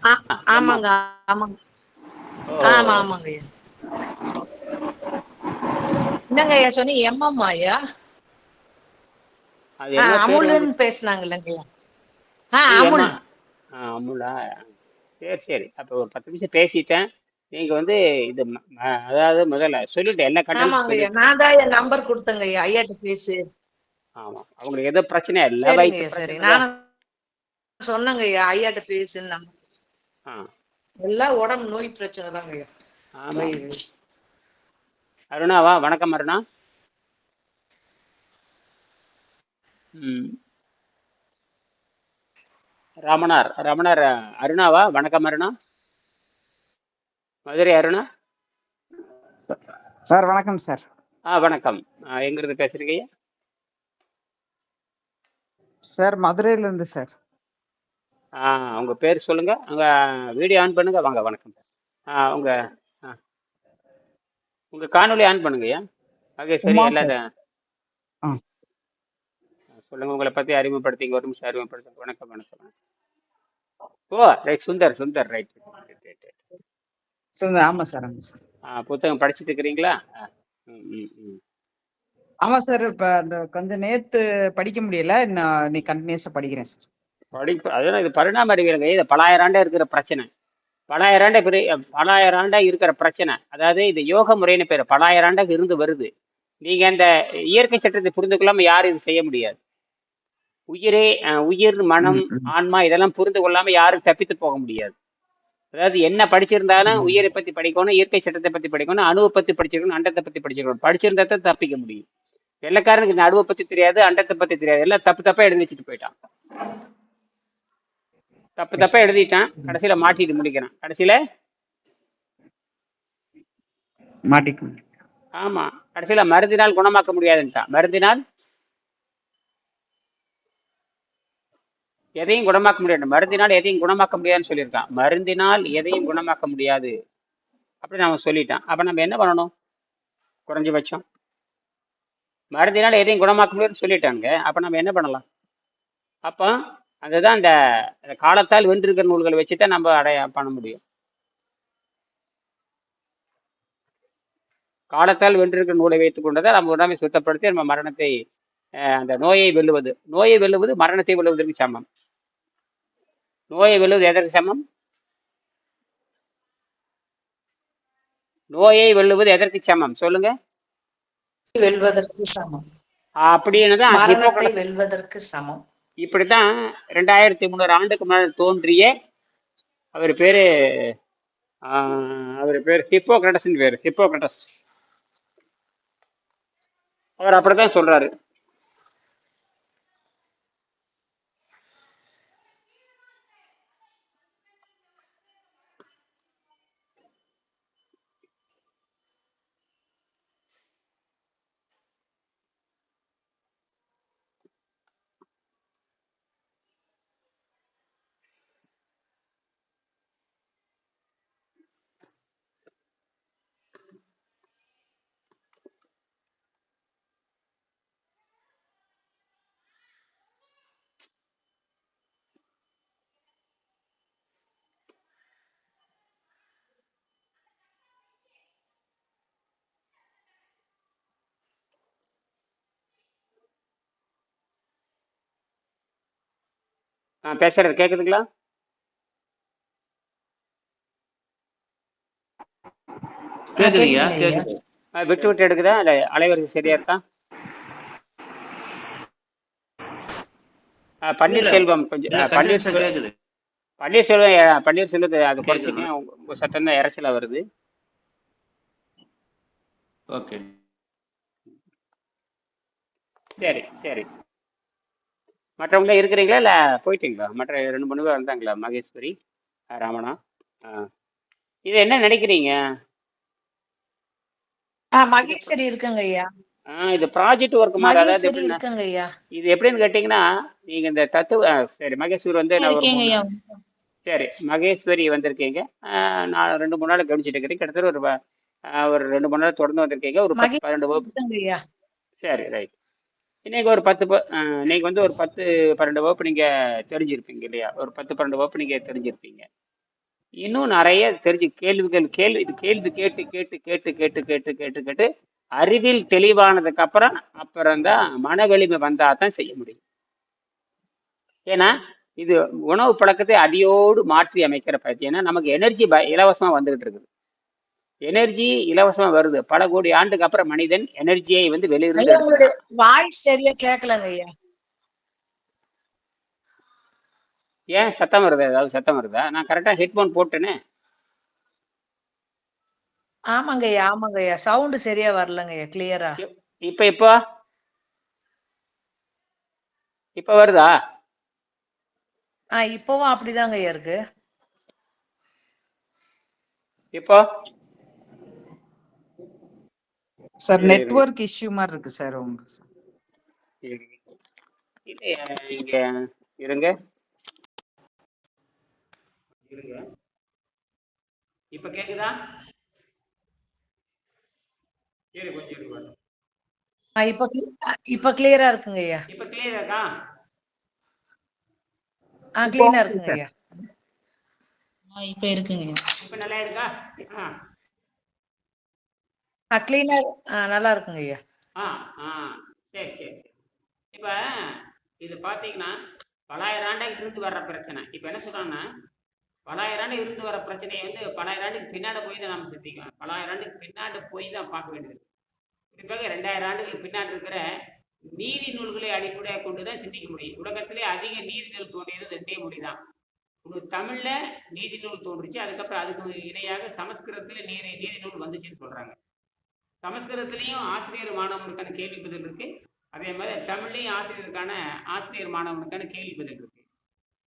ஆ, MM. ஆமாங்க ஆமாங்க. ஓ, ஆமாங்க ஐயா. என்னங்க ஐயா சொன்னீங்க? எம்எம் ஐயா? அது என்னமோ பேர் வந்து அமுல்னு பேசுனாங்க இல்லைங்க ஐயா? ஏம்மா. அமுல். அமுலா. சரி சரி, அப்போ ஒரு 10 நிமிஷம் பேசிட்டேன். நீங்க வந்து இது அதாவது முதல்ல சொல்லிட்டேன், எல்லா கண்டென்ட் ஆமாங்க ஐயா, சொல்லிட்டேன். நான் தான் என் நம்பர் கொடுத்தேங்க ஐயா, ஐயாட்ட பேசு. ஆமா, அவங்களுக்கு ஏதோ பிரச்சனை, எல்லாம் சரிங்க வயிற்று ஐயா, சரி, பிரச்சனை தான். நானும் சொன்னேங்க ஐயா ஐயாட்ட பேசுன்னு. ஆ, எல்லாம் உடம்பு நோய் பிரச்சனை தாங்க ஐயா. ஆமா ஆமா. வயிறு. அருணாவா? வணக்கம் அருணா. ம். ரமணார் ரமணார். அருணாவா? வணக்கம் அருணா. மதுரை அருணா. சார் வணக்கம் சார். வணக்கம். எங்கிருந்து பேசுறீங்க? சார் மதுரையிலேருந்து சார். உங்க பேர் சொல்லுங்க. உங்க வீடியோ ஆன் பண்ணுங்க. வாங்க, வணக்கம். உங்க ஆ, உங்க காணொளி ஆன் பண்ணுங்கய்யா. மகேஸ்வரி உமா சார். எல்லாரும் ஆ சொல்லுங்க, உங்களை பத்தி அறிமுகப்படுத்திங்க. ஒரு நிமிஷம் அறிமுகப்படுத்துங்க. வணக்கம் வணக்கம் வணக்கம். Oh, right. Sundar Sundar, right right right right. Sir ஆமாம் சார், ஆமாம் சார். புத்தகம் படிச்சுட்டு இருக்கிறீங்களா? ம் ம் ம். ஆமாம் சார். இப்போ அந்த கொஞ்சம் நேற்று படிக்க முடியல, இன்னும் நீ கண்டினியூஸாக படிக்கிறேன் சார். படிப்பு அதெல்லாம் இது பரிணாம அறிவியலுங்க. இது பலாயிரம் இருக்கிற பிரச்சனை. பலாயிரம் ஆண்டா இருக்கிற பிரச்சனை. அதாவது இது யோக முறைன்னு பேரு. பலாயிரம் ஆண்டாக இருந்து வருது. நீங்க அந்த இயற்கை சட்டத்தை புரிந்து கொள்ளாம யாரும் இது செய்ய முடியாது. உயிரே உயிர், மனம், ம் ம் ஆன்மா இதெல்லாம் புரிந்து கொள்ளாம யாரும் தப்பித்து போக முடியாது. அதாவது என்ன படிச்சிருந்தாலும் ம் உயிரை பத்தி படிக்கணும், இயற்கை சட்டத்தை பத்தி படிக்கணும், அணுவை பத்தி படிச்சிருக்கணும், அண்டத்தை பத்தி படிச்சிருக்கணும். படிச்சிருந்தா தான் தப்பிக்க முடியும். வெள்ளைக்காரனுக்கு இந்த அணுவை பத்தி தெரியாது, அண்டத்தை பத்தி தெரியாது. எல்லாம் தப்பு தப்பா எழுதி வச்சுட்டு போயிட்டான். தப்பு எஸ் தப்பா சார். எழுதிட்டான். ம் கடைசியில மாட்டிட்டு முடிக்கிறான். கடைசியில மாட்டிக்கணும். ஆமா, கடைசியில மருந்தினால் குணமாக்க முடியாதுன்ட்டான். மருந்தினால் எதையும் குணமாக்க முடியாது. மருந்தினால் எதையும் குணமாக்க முடியாதுன்னு சொல்லியிருக்கான். மருந்தினால் எதையும் குணமாக்க முடியாது அப்படின்னு அவன் சொல்லிட்டான். அப்ப நம்ம என்ன பண்ணணும்? குறைஞ்சபட்சம் மருந்தினால் எதையும் குணமாக்க முடியாதுன்னு சொல்லிட்டாங்க. அப்ப நம்ம என்ன பண்ணலாம்? அப்போ அதுதான் இந்த காலத்தால் வென்றிருக்கிற நூல்களை வச்சுதான் நம்ம பண்ண முடியும். காலத்தால் வென்றிருக்கிற நூலை வைத்துக் கொண்டுதான் நம்ம உடம்பை சுத்தப்படுத்தி நம்ம மரணத்தை அந்த நோயை வெல்லுவது. நோயை வெல்லுவது மரணத்தை வெல்லுவதற்கு சமம். நோயை வெல்லுவது எதற்கு சமம்? நோயை வெல்லுவது எதற்கு சமம் சொல்லுங்க. வெல்வதற்கு சமம். அப்படின்னு தான் மரணத்தை வெல்வதற்கு சமம். இப்படித்தான் 2300 ஆண்டுக்கு முன்னாடி தோன்றிய அவர் பேரு அவர் பேர் ஹிப்போக்ரட்டஸ் பேரு. ஹிப்போக்ரட்டஸ் அவர் அப்படித்தான் சொல்றாரு. பேசுறது கேக்குதுங்களா? கேக்குதுங்கய்யா, கேக்குது. விட்டு விட்டு எடுக்குதா? இல்ல அலைவரிசை சரியா இருக்கா? இல்ல, பன்னீர்செல்வம் கொஞ்சம் இல்ல, கண்டினியூஸா கேக்குது. பன்னீர்செல்வத்தை அது கேக்குது. குறைச்சிட்டேன். உங்க சத்தம் தான் இறைச்சலா வருது. ஓகே. சரி சரி. மற்றவங்கள இருக்கிறீங்களா இல்ல போயிட்டீங்களா? மற்ற 2 3 பேர் வந்தாங்களா? மகேஸ்வரி, ராமனா. இது என்ன நினைக்கிறீங்க? இது மகேஸ்வரி இருக்குங்க ஐயா. இது ப்ராஜெக்ட் ஒர்க் மாதிரி. அதாவது மகேஸ்வரி எப்படின்னா, இருக்குங்க ஐயா. இது எப்படின்னு கேட்டீங்கன்னா, நீங்க இந்த தத்துவ சரி மகேஸ்வரி வந்து நான் ஒரு இருக்கேங்க 3 ஐயா. சரி மகேஸ்வரி வந்திருக்கீங்க. நான் 2 3 நாள் கவனிச்சுட்டு இருக்கிறேன். கிட்டத்தட்ட ஒரு 2 3 நாள் தொடர்ந்து வந்திருக்கீங்க. ஒரு 10 12 மகேஸ்வரி வகுப்பு. இருக்குங்க ஐயா. சரி ரைட். இன்னைக்கு ஒரு 10 இன்னைக்கு வந்து ஒரு 10 12 வகுப்பு நீங்க தெரிஞ்சிருப்பீங்க இல்லையா? ஒரு 10 12 வகுப்பு நீங்க தெரிஞ்சிருப்பீங்க. இன்னும் நிறைய தெரிஞ்சு கேள்வி கேட்டு கேட்டு கேட்டு கேட்டு கேட்டு கேட்டு கேட்டு அறிவில் தெளிவானதுக்கு அப்புறம் தான் மன வலிமை வந்தா தான் செய்ய முடியும். ஏன்னா இது உணவு பழக்கத்தை அடியோடு மாற்றி அமைக்கிற பயிற்சி. ஏன்னா நமக்கு எனர்ஜி இலவசமா வந்துகிட்டு இருக்குது. எனர்ஜி இலவசமா வருது. பல கோடி ஆண்டுக்கு அப்புறம் மனிதன் எனர்ஜியை வந்து வெளியிருந்து ஐயா உங்களுடைய எடுத்துக்கிறான். வாய்ஸ் சரியா கேட்கலங்க ஐயா. ஏன் சத்தம் வருதா? ஏதாவது சத்தம் வருதா? நான் கரெக்டா ஹெட்போன் போட்டேனே. ஆமாங்க ஐயா, ஆமாங்க ஐயா. சவுண்ட் சரியா வரலங்க ஐயா, கிளியரா. இப்ப இப்போ இப்ப வருதா? இப்பவும் அப்படிதாங்க ஐயா இருக்கு. இப்போ சார் இரு, இரு. நெட்வொர்க் இஷ்யூ மாதிரி இருக்கு சார் உங்க. இது இங்க இருங்க இருங்க. இப்ப கேக்குதா? சரி, கொஞ்சம் இருக்கு. இப்ப கிளியரா இருக்குங்க ஐயா. இப்ப கிளியர் இருக்கா? கிளீனா இருக்குங்க ஐயா. இப்ப இருக்குங்க. இப்ப நல்லா இருக்கா? கிளீனா நல்லா இருக்குங்க ஐயா. ஆ ஆ சரி சரி சரி. இப்ப இது பாத்தீங்கன்னா பலாயிரம் ஆண்டா இருந்து வர்ற பிரச்சனை. இப்ப என்ன சொல்றாங்கன்னா, பலாயிரம் ஆண்டு இருந்து வர பிரச்சனையை வந்து பலாயிரம் ஆண்டுக்கு பின்னாடி போய் தான் நம்ம சிந்திக்கலாம். பலாயிரம் ஆண்டுக்கு பின்னாடி போய் தான் பார்க்க வேண்டியது. குறிப்பாக 2000 ஆண்டுகளுக்கு பின்னாடி இருக்கிற நீதி நூல்களை அடிப்படையாக கொண்டுதான் சிந்திக்க முடியும். உலகத்திலே அதிக நீதி நூல் தோன்றியது 2 மொழி தான். ஒரு தமிழ்ல நீதி நூல் தோன்றுச்சு, அதுக்கப்புறம் அதுக்கு இணையாக சமஸ்கிருதத்துல நீதி நூல் வந்துச்சுன்னு சொல்றாங்க. சமஸ்கிருதத்திலையும் ஆசிரியர் மாணவனுக்கான கேள்வி பதில் இருக்கு, அதே மாதிரி தமிழ்லையும் ஆசிரியர் மாணவனுக்கான கேள்வி பதில் இருக்கு.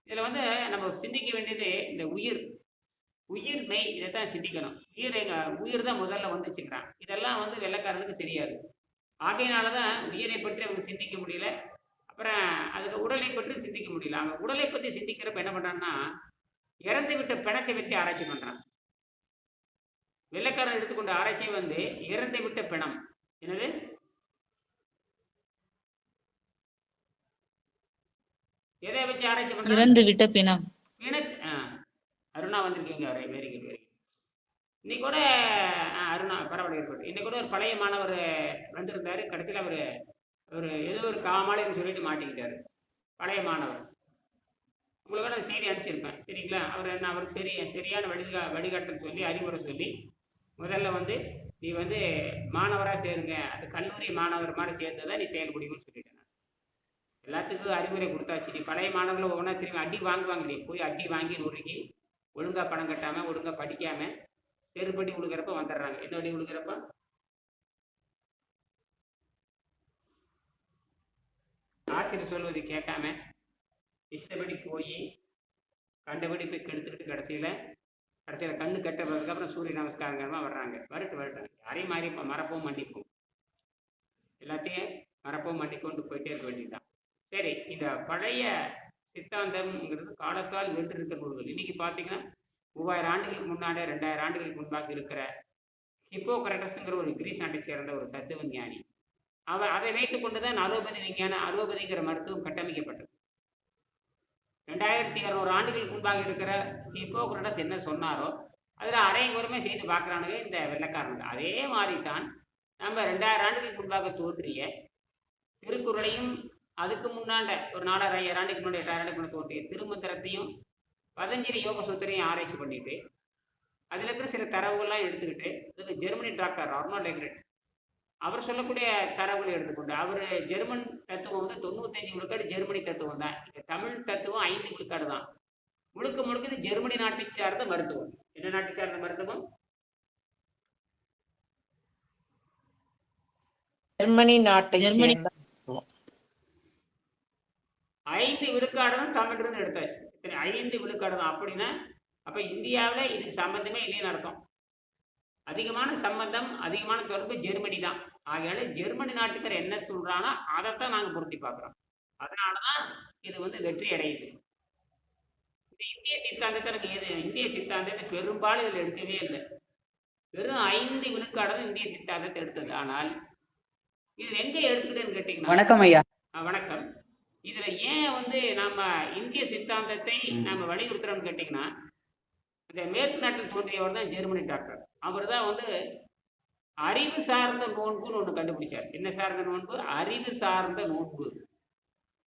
இதுல வந்து நம்ம சிந்திக்க வேண்டியது இந்த உயிர் மெய், இதைத்தான் சிந்திக்கணும். உயிர் தான் முதல்ல வந்துச்சுக்கிறான். இதெல்லாம் வந்து வெள்ளைக்காரனுக்கு தெரியாது. ஆகையினாலதான் உயிரை பற்றி அவங்க சிந்திக்க முடியல. அப்புறம் அதுக்கு உடலை பற்றி சிந்திக்க முடியல. அவங்க உடலை பற்றி சிந்திக்கிறப்ப என்ன பண்றான்னா, இறந்து விட்ட பிணத்தை பற்றி ஆராய்ச்சி பண்றான். வெள்ளைக்காரன் எடுத்துக்கொண்ட ஆராய்ச்சியை வந்து இறந்து விட்ட பிணம். என்னது? எதை வச்சு ஆராய்ச்சி பண்றான்? இறந்து விட்ட பிணம். அருணா வந்திருக்கீங்க. Very good very good. இன்னைக்கு கூட அருணா பரவாயில்ல இருக்கட்டும். இன்னைக்கு கூட ஒரு பழைய மாணவர் வந்திருந்தாரு. கடைசியில் அவர் ஏதோ ஒரு காமாலைன்னு சொல்லிட்டு மாட்டிக்கிட்டாரு. பழைய மாணவர். உங்களுக்கு கூட செய்தி அனுப்பிச்சிருப்பேன், சரிங்களா? அவருக்கு சரியான வழிகாட்டல் சொல்லி அறிவுரை சொல்லி, முதல்ல வந்து நீ வந்து மாணவராக சேருங்க, அது கல்லூரி மாணவர் மாதிரி சேர்ந்ததான் நீ செயல்படுங்கன்னு சொல்லிட்டேன். எல்லாத்துக்கும் அறிவுரை கொடுத்தாச்சு. நீ பழைய மாணவர்களை ஒவ்வொன்றா திரும்பி அடி வாங்குவாங்க. நீ போய் அடி வாங்கி நொறுக்கி ஒழுங்கா பணம் கட்டாம ஒழுங்கா படிக்காம செருப்படி உழுகிறப்ப வந்துடுறாங்க. என்ன அடி உழுகிறப்ப? ஆசிரியர் சொல்வதை கேட்காம இஷ்டப்படி போய் கண்டபடி போய் கெடுத்துக்கிட்டு கடைசியில் கண்ணு கட்டப்பதுக்கு அப்புறம் சூரிய நமஸ்காரங்கமா வர்றாங்க. வரட்டும் யாரையும் மாறி மறப்போம் மன்னிப்போம், எல்லாத்தையும் மறப்போம் மன்னிக்கொண்டு போயிட்டே இருக்க வேண்டியதுதான். சரி, இந்த பழைய சித்தாந்தம்ங்கிறது காலத்தால் வென்று இருக்க நூல்கள். இன்னைக்கு பார்த்தீங்கன்னா 3000 ஆண்டுகளுக்கு முன்னாடி 2000 ஆண்டுகளுக்கு முன்பாக இருக்கிற ஹிப்போக்ரட்டஸ்ங்கிற ஒரு கிரீஸ் நாட்டை சேர்ந்த ஒரு தத்துவ விஞ்ஞானி, அதை வைத்துக் கொண்டுதான் அலோபதிங்கிற மருத்துவம் கட்டமைக்கப்பட்டது. 2200 ஆண்டுகளுக்கு முன்பாக இருக்கிற ஹிப்போக்ரட்டஸ் என்ன சொன்னாரோ அதில் அரைங்குறமே செய்து பார்க்குறானுங்க இந்த வெள்ளைக்காரனுங்க. அதே மாதிரி தான் நம்ம 2000 ஆண்டுகளுக்கு முன்பாக தோன்றிய திருக்குறளையும், அதுக்கு முன்னாண்ட ஒரு 4000 ஆண்டுக்கு முன்னாடி 8000 ஆண்டுக்கு முன்னாடி தோன்றிய திருமந்திரத்தையும் பதஞ்சலி யோக சூத்திரையும் ஆராய்ச்சி பண்ணிட்டு அதில் இருக்கிற சில தரவுகள்லாம் எடுத்துக்கிட்டு, இதுக்கு ஜெர்மனி டாக்டர் ஆர்னால்ட் எக்ரெட் அவர் சொல்லக்கூடிய தரவுகளை எடுத்துக்கொண்டு, அவர் ஜெர்மன் தத்துவம் வந்து 95 விழுக்காடு ஜெர்மனி தத்துவம் தான். தமிழ் தத்துவம் 5 விழுக்காடு தான். முழுக்க இது ஜெர்மனி நாட்டை சார்ந்த மருத்துவம். என்ன நாட்டை சார்ந்த மருத்துவம்? ஜெர்மனி நாட்டை சேர்ந்த 5 விழுக்காடு தான் தமிழ் இருந்து எடுத்தாச்சு. 5 விழுக்காடு தான். அப்படின்னா அப்ப இந்தியாவில் இதுக்கு சம்பந்தமே இல்லைன்னு அர்த்தம். அதிகமான சம்பந்தம், அதிகமான தொடர்பு ஜெர்மனி தான். ஆகையால ஜெர்மனி நாட்டுக்கார என்ன சொல்றானோ அதைத்தான் நாங்கள் பொருத்தி பார்க்குறோம். அதனாலதான் இது வந்து வெற்றி அடையுது. இந்த இந்திய சித்தாந்தத்தை பெரும்பாலும் இதில் எடுக்கவே இல்லை. வெறும் 5 விழுக்காடு இந்திய சித்தாந்தத்தை எடுத்தது. ஆனால் இது எங்க எடுத்துக்கிட்டேன்னு கேட்டீங்கன்னா, வணக்கம் ஐயா. வணக்கம். இதுல ஏன் வந்து நம்ம இந்திய சித்தாந்தத்தை நம்ம வலியுறுத்துறோம்னு கேட்டீங்கன்னா, இந்த மேற்கு நாட்டில் தோன்றியவர் தான் ஜெர்மனி டாக்டர். அவர் தான் வந்து அறிவு சார்ந்த நோன்புன்னு ஒன்று கண்டுபிடிச்சார். என்ன சார்ந்த நோன்பு? அறிவு சார்ந்த நோன்பு.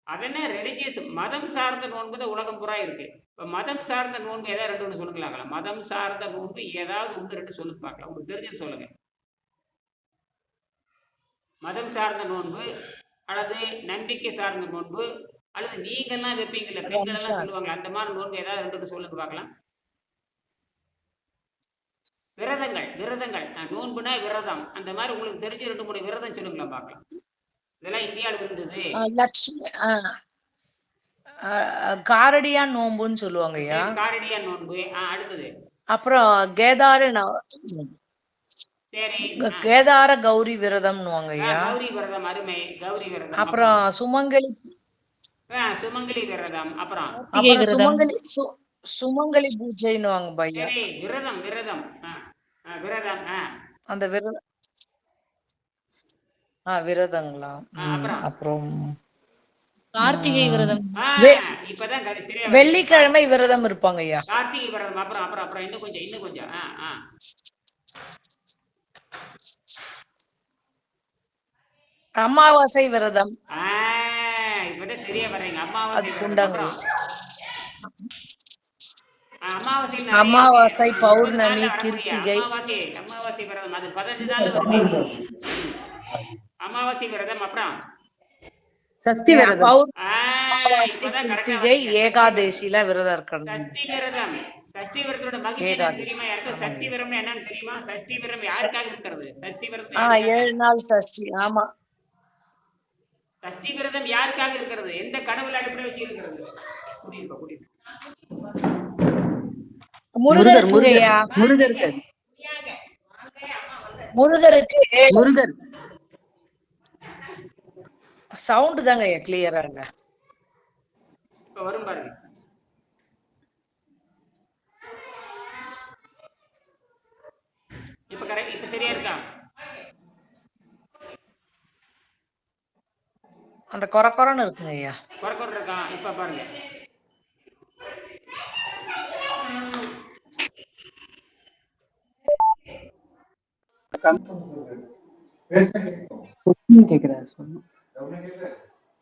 அதென்ன ரிலிஜியஸ் மதம் சார்ந்த நோன்பு தான் உலகம் பூரா இருக்கு. இப்போ மதம் சார்ந்த நோன்பு ஏதாவது ரெண்டு ஒன்று சொல்லுங்களாங்களா? மதம் சார்ந்த நோன்பு ஏதாவது ஒன்று ரெண்டு சொல்லுங்க பார்க்கலாம். உங்களுக்கு தெரிஞ்சது சொல்லுங்க. மதம் சார்ந்த நோன்பு அல்லது நம்பிக்கை சார்ந்த நோன்பு அல்லது நீங்கெல்லாம் வைப்பீங்கல்ல, பெண்கள் எல்லாம் சொல்லுவாங்க, அந்த மாதிரி நோன்பு ஏதாவது ரெண்டு ஒன்று சொல்லுங்க பார்க்கலாம். விரதங்கள் நோன்புனா விரதம். அந்த மாதிரி உங்களுக்கு தெரிஞ்ச ரெண்டு மூணு விரதம் சொல்லுங்களா பார்க்கலாம். இதெல்லாம் இந்தியாவில் இருந்தது. லட்சுமி காரடியான் நோன்புன்னு சொல்லுவாங்கய்யா. காரடியான் நோன்பு. அடுத்தது அப்புறம் சரி கேதார கௌரி விரதம்னுவாங்கய்யா. கௌரி விரதம், அருமை. கௌரி விரதம். அப்புறம் சுமங்கலி சுமங்கலி விரதம். அப்புறம் சுமங்கலி பூஜைன்னு பையா. சரி விரதம் விரதம் விரதம் அந்த விரதங்களா. அப்புறம் கார்த்திகை விரதம். இப்பதான் சரியா. வெள்ளிக்கிழமை விரதம் இருப்பாங்க ஐயா. கார்த்திகை விரதம். அப்புறம் அப்புறம் அப்புறம் இன்னும் கொஞ்சம் அமாவாசை விரதம். இப்பதான் சரியா வர்றீங்க. அமாவாசை பௌர்ணமி கிருத்திகை. அமாவாசை விரதம் அது 15 நாள் வரும். அமாவாசை விரதம். அப்புறம் சஷ்டி விரதம். கிருத்திகை ஏகாதேசில விரதம் இருக்கணும். சஷ்டி விரதம். சஷ்டி விரதத்தோட மகிமை தெரியுமா? யாருக்கு சஷ்டி விரதம் என்னன்னு தெரியுமா? சஷ்டி விரதம் யாருக்காக இருக்கிறது? சஷ்டி விரதம் 7 நாள் சஷ்டி. ஆமா, சஷ்டி விரதம் யாருக்காக இருக்கிறது? எந்த கடவுள் அடிப்படை வச்சு இருக்கிறது? முருகருக்கு சவுண்ட் தாங்க கிளியரா இல்ல. இப்ப வரும் பாருங்க. இப்ப கரெக்ட். இப்ப சரியா இருக்கா? அந்த கொரன்னு இருக்குங்க ஐயா. கொரன்னு இருக்கா? இப்ப பாருங்க.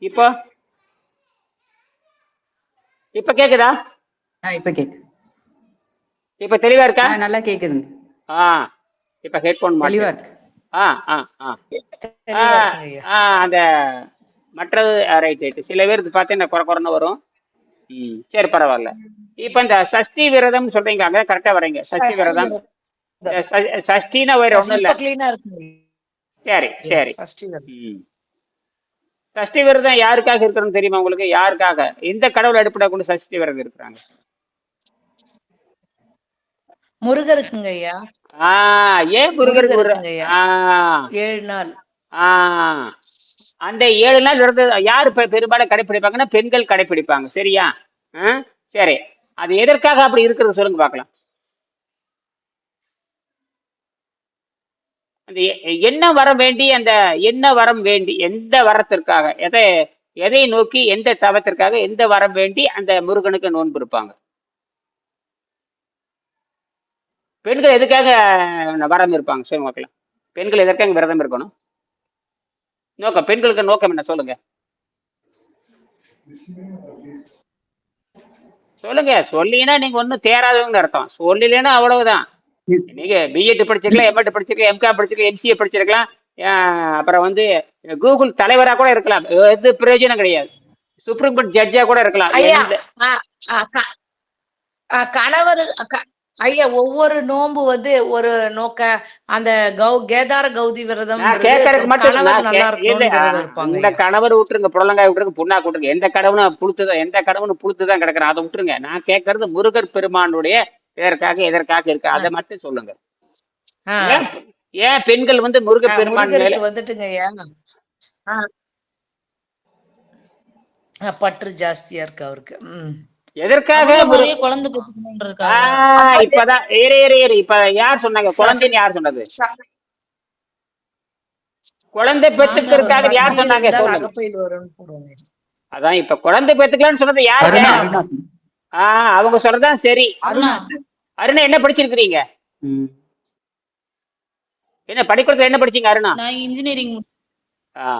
இப்போ இப்ப கேக்குதா? இப்ப கேக்குது. இப்ப தெளிவா இருக்கா? நல்லா கேக்குதுங்க. இப்ப ஹெட்போன் தெளிவா இருக்கு. அந்த மற்றது ரைட். சில பேருக்கு பார்த்தீங்கன்னா குறைன்னு வரும். சரி பரவாயில்ல. இப்ப இந்த சஷ்டி விரதம் சொல்றீங்க, அங்க கரெக்டா வரீங்க. சஷ்டி விரதம் சஷ்டினா வேற ஒண்ணும் இல்ல. சரி சரி. சஷ்டி விரதம் யாருக்காக இருக்கிறது தெரியுமா உங்களுக்கு? யாருக்காக, எந்த கடவுள் அடிப்படை கொண்டு சஷ்டி விரதம் இருக்கிறாங்க? முருகருக்குங்க ஐயா. ஏன் முருகருக்கு? 7 நாள். அந்த 7 நாள் விரதம் யாரு பெரும்பாலும் கடைபிடிப்பாங்கன்னா பெண்கள் கடைபிடிப்பாங்க. சரியா? சரி, அது எதற்காக அப்படி இருக்கிறது சொல்லுங்க பார்க்கலாம். அந்த என்ன வரம் வேண்டி, அந்த என்ன வரம் வேண்டி, எந்த வரத்திற்காக, எதை நோக்கி, எந்த தவத்திற்காக, எந்த வரம் வேண்டி அந்த முருகனுக்கு நோன்பு இருப்பாங்க? பெண்கள் எதுக்காக வரம் இருப்பாங்க சொல்லுங்க பார்க்கலாம். பெண்கள் எதற்காக விரதம் இருக்கணும்? நோக்கம், பெண்களுக்கு நோக்கம் என்ன சொல்லுங்க சொல்லுங்க. சொல்லினா நீங்க ஒன்னும் தேராதவங்கன்னு அர்த்தம். சொல்லலைன்னா அவ்வளவுதான். நீங்க பிஎட் படிச்சிருக்கலாம், எம்எட் படிச்சிருக்கலாம், எம்காம் படிச்சிருக்கலாம், எம்சிஏ படிச்சிருக்கலாம், அப்புறம் வந்து கூகுள் தலைவரா கூட இருக்கலாம். எது பிரயோஜனம் கிடையாது. சுப்ரீம் கோர்ட் ஜட்ஜா கூட இருக்கலாம். கணவர் ஐயா, ஒவ்வொரு நோன்பு வந்து ஒரு நோக்க. அந்த கேதார கௌதி விரதம் கேட்கறதுக்கு மட்டும் இந்த கணவர் விட்டுருங்க, புடலங்காய் விட்டுருங்க, புண்ணா விட்டுருங்க. எந்த கடவுளும் புளுத்துதான் கிடக்குறேன், அதை விட்டுருங்க. நான் கேட்கறது முருகர் பெருமானுடைய இதற்காக எதற்காக இருக்கு, அதை மட்டும் சொல்லுங்க. ஏன் பெண்கள் வந்து முருகர் பெருமான் வந்துட்டுங்க பற்று ஜாஸ்தியா இருக்கு அவருக்கு. எதற்காக? குழந்தை இப்பதான் இப்ப யார் சொன்னாங்க குழந்தைன்னு? யார் சொன்னது? குழந்தை பெத்துக்கிறதுக்காக யார் சொன்னாங்க? அதான் இப்ப குழந்தை பெத்துக்கலாம்னு சொன்னது யாரு? அவங்க சொல்றதுதான் சரி. அருணா என்ன படிச்சிருக்கிறீங்க? ம். என்ன பள்ளிக்கூடத்துல என்ன படிச்சீங்க அருணா? நான் இன்ஜினியரிங் ஆ,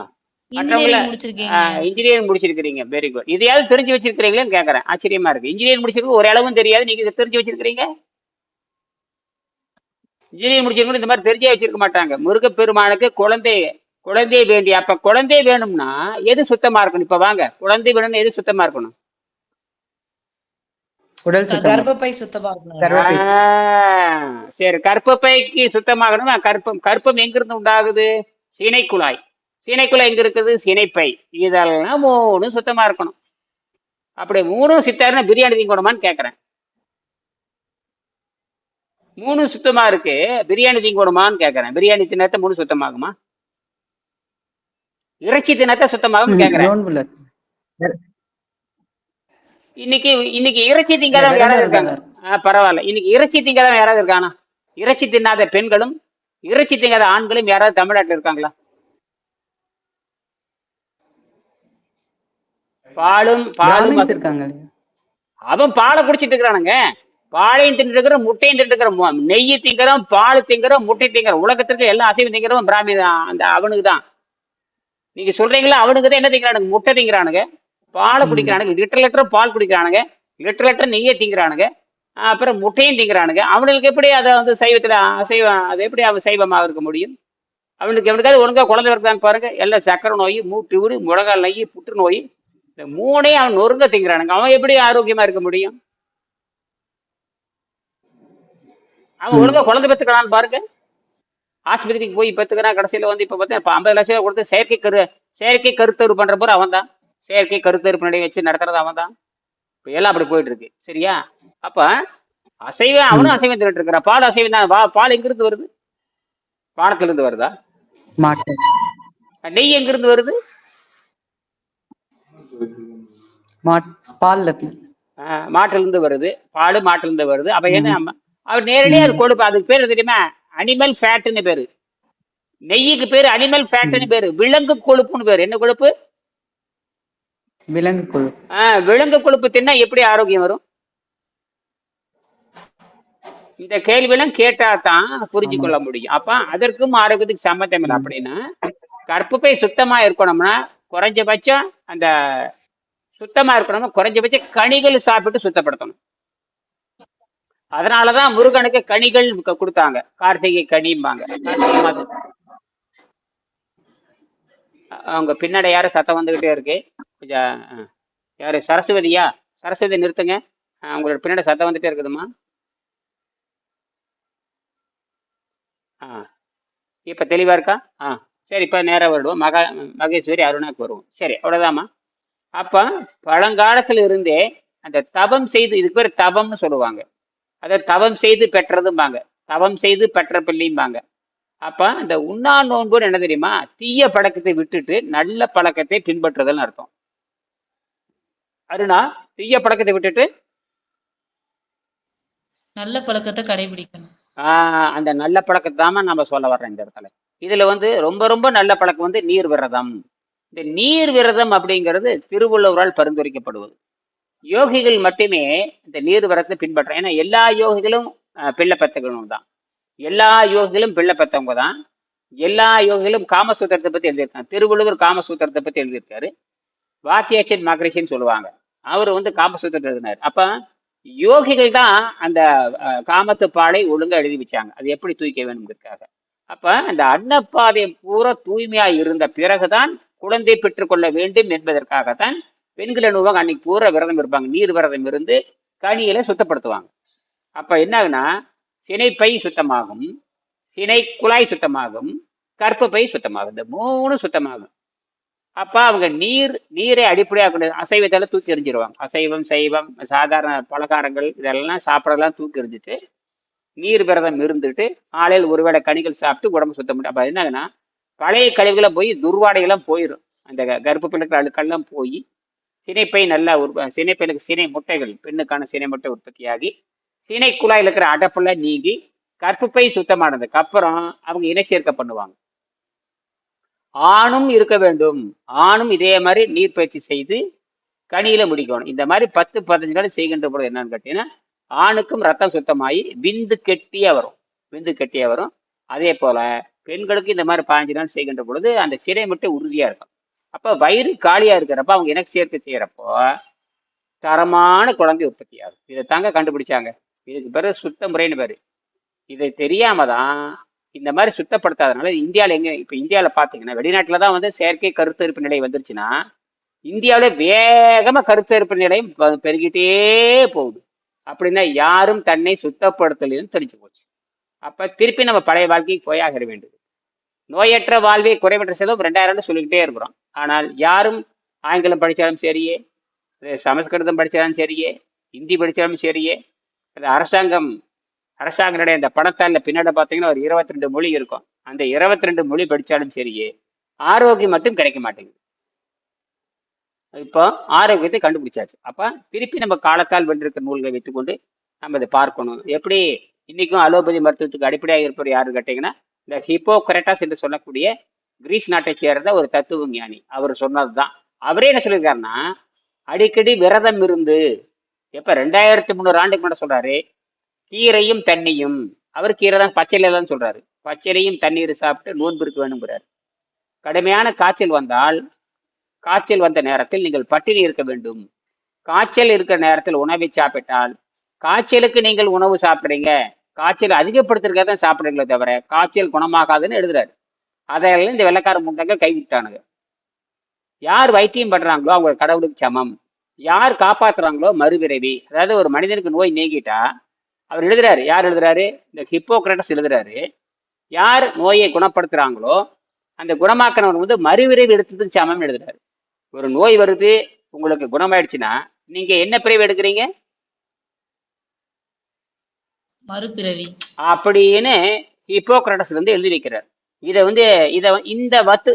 மற்றவங்கள முடிச்சிருக்கேங்க. இன்ஜினியரிங் முடிச்சிருக்கிறீங்க. Very good. இதையாவது தெரிஞ்சு வச்சிருக்கிறீங்களேன்னு கேட்கறேன். ஆச்சரியமா இருக்கு. இன்ஜினியரிங் முடிச்சிருக்கு ஒரு அளவும் தெரியாது, நீங்க இதை தெரிஞ்சு வச்சிருக்கிறீங்க. இன்ஜினியரிங் முடிச்சிருக்கணும் இந்த மாதிரி தெரிஞ்சே வச்சிருக்க மாட்டாங்க. முருகப்பெருமானுக்கு குழந்தை வேண்டிய, அப்ப குழந்தை வேணும்னா எது சுத்தமா இருக்கணும்? இப்ப வாங்க, குழந்தை வேணும்னு எது சுத்தமா இருக்கணும்? உடல் சுத்தமா கர்ப்பப்பை சுத்தமா இருக்கணும். கர்ப்பப்பை சரி, கர்ப்பப்பைக்கு சுத்தமாகணும். கர்ப்பம் எங்கிருந்து உண்டாகுது? சினைக்குழாய். சினைக்குழாய் எங்க இருக்குது? சினைப்பை. இதெல்லாம் மூணும் சுத்தமா இருக்கணும். அப்படி மூணும் சித்தாருன்னா பிரியாணி திங்கணுமான்னு கேட்கறேன். மூணு சுத்தமா இருக்கு, பிரியாணி திங்கணுமான்னு கேட்கறேன். பிரியாணி தின்னத்த மூணு சுத்தமாகுமா? இறைச்சி தின்னத்த சுத்தமாகும்னு கேட்கறேன். நோன்புல இன்னைக்கு இறைச்சி திங்காதவங்க யாராவது இருக்காங்க? பரவாயில்ல. இன்னைக்கு இறைச்சி திங்காதவங்க யாராவது இருக்கானா? இறைச்சி தின்னாத பெண்களும் இறைச்சி திங்காத ஆண்களும் யாராவது தமிழ்நாட்டில் இருக்காங்களா? பாலும் பிராமின்ஸ் இருக்காங்க இல்லையா? அவன் பாலை குடிச்சிட்டு இருக்கிறானுங்க. பாலையும் தின்னு இருக்கிற, முட்டையும் தின்னு இருக்கிற, நெய் திங்கிறோம், பால் திங்கிறோம், முட்டை திங்கிறோம். உலகத்திற்கு எல்லாம் அசைவம் திங்கிறோம் பிராமி தான். அந்த அவனுக்கு தான் நீங்க சொல்றீங்களா? அவனுக்கு தான் என்ன திங்கிறானுங்க? முட்டை திங்கிறானுங்க, பாலை குடிக்கிறானுங்க, லிட்டர் பால் குடிக்கிறானுங்க, லிட்டர் நெய்யை திங்கிறானுங்க, அப்புறம் முட்டையும் திங்கிறானுங்க. அவனுக்கு எப்படி அதை வந்து சைவத்துல அசைவம், அது எப்படி அவன் சைவமாக இருக்க முடியும்? அவனுக்கு எவனுக்காவது ஒழுங்கா குழந்தை இருக்கான்னு பாருங்க. எல்லாம் சக்கரை நோய், மூட்டு ஊடு, முழங்கால் நோய், புற்றுநோய், இந்த மூணையும் அவன் நொறுங்க திங்கிறானுங்க. அவன் எப்படி ஆரோக்கியமா இருக்க முடியும்? அவன் ஒழுங்கா குழந்தை பெற்றுக்கிறான்னு பாருங்க. ஆஸ்பத்திரிக்கு போய் பெற்றுக்கிறான், கடைசியில வந்து இப்ப பார்த்தா 50 லட்சம் ரூபாய் கொடுத்து செயற்கை கருத்தரு பண்ற போற அவன் தான். செயற்கை கருத்தரிப்பு நிலையை வச்சு நடத்துறது அவன் தான். இப்ப எல்லாம் அப்படி போயிட்டு இருக்கு. சரியா? அப்ப அசைவம், அவனும் அசைவம் தின்னுட்டு இருக்கிறான். பால் அசைவம் தான். பால் எங்கிருந்து வருது? பானத்துல இருந்து வருதா? மாட்டு நெய் எங்கிருந்து வருது? பால்ல மாட்டுல இருந்து வருது. பால் மாட்டுல இருந்து வருது. அப்ப என்ன, அவர் நேரடியா அது கொழுப்பு. அதுக்கு பேரு தெரியுமா? அனிமல் ஃபேட்னு பேரு. நெய்யுக்கு பேரு அனிமல் ஃபேட்னு பேரு. விலங்கு கொழுப்புன்னு பேரு. என்ன கொழுப்பு? விலங்கு கொழுப்பு. விலங்கு கொழுப்பு தின்னா எப்படி ஆரோக்கியம் வரும்? இந்த கேள்வியெல்லாம் கேட்டா தான் புரிஞ்சு கொள்ள முடியும். அப்ப அதற்கும் ஆரோக்கியத்துக்கு சம்பந்தம் இல்லை. அப்படின்னா கர்ப்பப்பை சுத்தமா இருக்கணும்னா குறைஞ்சபட்சம் அந்த சுத்தமா இருக்கணும்னா குறைஞ்சபட்சம் கனிகள் சாப்பிட்டு சுத்தப்படுத்தணும். அதனாலதான் முருகனுக்கு கனிகள் கொடுத்தாங்க. கார்த்திகை கனிம்பாங்க. கார்த்திகை மாதம். அவங்க பின்னாடி யாரும் சத்தம் வந்துகிட்டே இருக்கு. கொஞ்சம் யாரு? சரஸ்வதியா? சரஸ்வதி நிறுத்துங்க. உங்களோட பின்னாடி சத்தம் வந்துட்டே இருக்குதுமா. இப்ப தெளிவா இருக்கா? சரி, இப்ப நேரம் வருவோம். மகேஸ்வரி அருணாக்கு வருவோம். சரி, அவ்வளவுதாம்மா. அப்ப பழங்காலத்துல இருந்தே அந்த தவம் செய்து, இதுக்கு பேர் தவம்னு சொல்லுவாங்க. அதை தவம் செய்து பெற்றதும்பாங்க, தவம் செய்து பெற்ற பிள்ளைம்பாங்க. அப்ப அந்த உண்ணா நோன்பு என்ன தெரியுமா? தீய பழக்கத்தை விட்டுட்டு நல்ல பழக்கத்தை பின்பற்றுதல்னு அர்த்தம். அருணா, தீய பழக்கத்தை விட்டுட்டு நல்ல பழக்கத்தை கடைபிடிக்கணும். அந்த நல்ல பழக்கத்தை தான் நம்ம சொல்ல வர்றோம் இந்த இடத்துல. இதுல வந்து ரொம்ப ரொம்ப நல்ல பழக்கம் வந்து நீர் விரதம். இந்த நீர் விரதம் அப்படிங்கிறது திருவள்ளுவரால் பரிந்துரைக்கப்படுவது. யோகிகள் மட்டுமே இந்த நீர் விரதத்தை பின்பற்ற. ஏன்னா எல்லா யோகிகளும் பிள்ளை பெற்றவங்க தான். எல்லா யோகிகளும் பிள்ளை பெற்றவங்க தான். எல்லா யோகிகளும் காமசூத்திரத்தை பத்தி எழுதியிருக்காங்க. திருவள்ளுவர் காமசூத்திரத்தை பத்தி எழுதியிருக்காரு. வாத்தியாச்சன் மகரிஷின்னு சொல்லுவாங்க, அவர் வந்து காமசூத்திரத்தை எழுதினார். அப்ப யோகிகள் தான் அந்த காமத்து பாலை ஒழுங்கா எழுதி வச்சாங்க, அது எப்படி தூய்க்க வேணுங்கிறதுக்காக. அப்ப அந்த அன்னப்பாதை பூரா தூய்மையா இருந்த பிறகுதான் குழந்தை பெற்றுக்கொள்ள வேண்டும் என்பதற்காகத்தான் பெண்கள் அனுபவம் அன்னைக்கு பூரா விரதம் இருப்பாங்க. நீர் விரதம் இருந்து கனியில சுத்தப்படுத்துவாங்க. அப்ப என்ன ஆகுனா, சினைப்பை சுத்தமாகும், சினை குழாய் சுத்தமாகும், கர்ப்பப்பை சுத்தமாகும். இந்த மூணு சுத்தமாகும். அப்ப அவங்க நீரை அடிப்படையாக அசைவத்தால தூக்கி எறிஞ்சிருவாங்க. அசைவம், சைவம், சாதாரண பலகாரங்கள் இதெல்லாம் சாப்பிடலாம் தூக்கி எறிஞ்சிட்டு நீர் விரதம் இருந்துட்டு ஆலையில் ஒருவேளை கனிகள் சாப்பிட்டு உடம்பு சுத்தம் முடியும். அப்ப என்னங்கன்னா, பழைய கழிவுகளை போய் துர்வாடைகள்லாம் போயிடும். அந்த கர்ப்பப்பையில் இருக்கிற அழுக்கெல்லாம் போய் சினைப்பை நல்லா சினைப்பையிலுக்கு சினை முட்டைகள், பெண்ணுக்கான சினை முட்டை உற்பத்தியாகி சினை குழாயில் இருக்கிற அடப்பெல்லாம் நீங்கி கர்ப்பப்பை சுத்தமானதுக்கு அப்புறம் அவங்க இனச்சேர்க்கை பண்ணுவாங்க. ஆணும் இருக்க வேண்டும். ஆணும் இதே மாதிரி நீர் பயிற்சி செய்து கனியில முடிக்கணும். இந்த மாதிரி 10-15 நாள் செய்கின்ற பொழுது என்னன்னு கேட்டீங்கன்னா, ஆணுக்கும் ரத்தம் சுத்தமாகி விந்து கெட்டியா வரும். விந்து கெட்டியா வரும். அதே போல பெண்களுக்கு இந்த மாதிரி 15 நாள் செய்கின்ற பொழுது அந்த சினை மட்டும் உறுதியா இருக்கும். அப்ப வயிறு காலியா இருக்கிறப்ப அவங்க இனக்கு சேர்த்து செய்யறப்போ தரமான குழந்தை உற்பத்தி ஆகும். இதை தாங்க கண்டுபிடிச்சாங்க. இதுக்கு பிறகு சுத்த முறைன்னு பேரு. இதை தெரியாம தான் இந்த மாதிரி சுத்தப்படுத்தாதனால இந்தியாவில் இப்போ இந்தியாவில் பார்த்தீங்கன்னா வெளிநாட்டில் தான் செயற்கை கருத்தரிப்பு நிலை வந்துருச்சுன்னா இந்தியாவில் வேகமாக கருத்தரிப்பு நிலையம் பெருகிட்டே போகுது. அப்படின்னா யாரும் தன்னை சுத்தப்படுத்தலைன்னு தெரிஞ்சு போச்சு. அப்போ திருப்பி நம்ம பழைய வாழ்க்கைக்கு போயாக வேண்டியது. நோயற்ற வாழ்வே குறைவற்ற செலவு 2000 சொல்லிக்கிட்டே இருக்கிறோம். ஆனால் யாரும் ஆங்கிலம் படித்தாலும் சரியே, சமஸ்கிருதம் படித்தாலும் சரியே, ஹிந்தி படித்தாலும் சரியே, அது அரசாங்கனுடைய அந்த பணத்தால் பின்னாடி பார்த்தீங்கன்னா ஒரு 22 மொழி இருக்கும். அந்த 22 மொழி படித்தாலும் சரியே ஆரோக்கியம் மட்டும் கிடைக்க மாட்டேங்குது. இப்போ ஆரோக்கியத்தை கண்டுபிடிச்சாச்சு. அப்போ திருப்பி நம்ம காலத்தால் வென்றிருக்கிற நூல்களை வைத்துக்கொண்டு நம்ம இதை பார்க்கணும். எப்படி இன்னைக்கும் அலோபதி மருத்துவத்துக்கு அடிப்படையாக இருப்பவர் யாருன்னு கேட்டீங்கன்னா இந்த ஹிப்போக்ரட்டாஸ் என்று சொல்லக்கூடிய கிரீஸ் நாட்டை சேர்ந்த ஒரு தத்துவ ஞானி. அவர் சொன்னது தான். அவரே என்ன சொல்லியிருக்காருன்னா, அடிக்கடி விரதம் இருந்து எப்போ 2300 ஆண்டுக்கு முன்னாடி சொல்றாரு, கீரையும் தண்ணியும், அவர் கீரை தான் பச்சையில தான் சொல்றாரு, பச்சையிலையும் தண்ணீர் சாப்பிட்டு நோன்பு இருக்க வேண்டும்ங்கிறார். கடுமையான காய்ச்சல் வந்த நேரத்தில் நீங்கள் பட்டினி இருக்க வேண்டும். காய்ச்சல் இருக்கிற நேரத்தில் உணவை சாப்பிட்டால் காய்ச்சலுக்கு நீங்கள் உணவு சாப்பிட்றீங்க, காய்ச்சல் அதிகப்படுத்துறதுக்காக தான் சாப்பிட்றீங்களே தவிர காய்ச்சல் குணமாகாதுன்னு எழுதுறாரு. அதையெல்லாம் இந்த வெள்ளைக்கார முண்டங்கள் கைவிட்டானுங்க. யார் வைத்தியம் பண்றாங்களோ அவங்க கடவுளுக்கு சமம், யார் காப்பாத்துறாங்களோ மறுபிறவி. அதாவது ஒரு மனிதனுக்கு நோய் நீங்கிட்டா அவர் எழுதுறாரு, யார் எழுதுறாரு, இந்த ஹிப்போக்ரட்டஸ் எழுதுறாரு, யார் நோயை குணப்படுத்துறாங்களோ அந்த குணமாக்கினவர் மறுபிறவி எடுத்ததுக்கு சமம் எழுதுறாரு. ஒரு நோய் வருது, உங்களுக்கு குணமாயிடுச்சுன்னா நீங்க என்ன பிறவி எடுக்கிறீங்க? மறுபிறவி அப்படின்னு ஹிப்போக்ரட்டஸ் எழுதி வைக்கிறார்.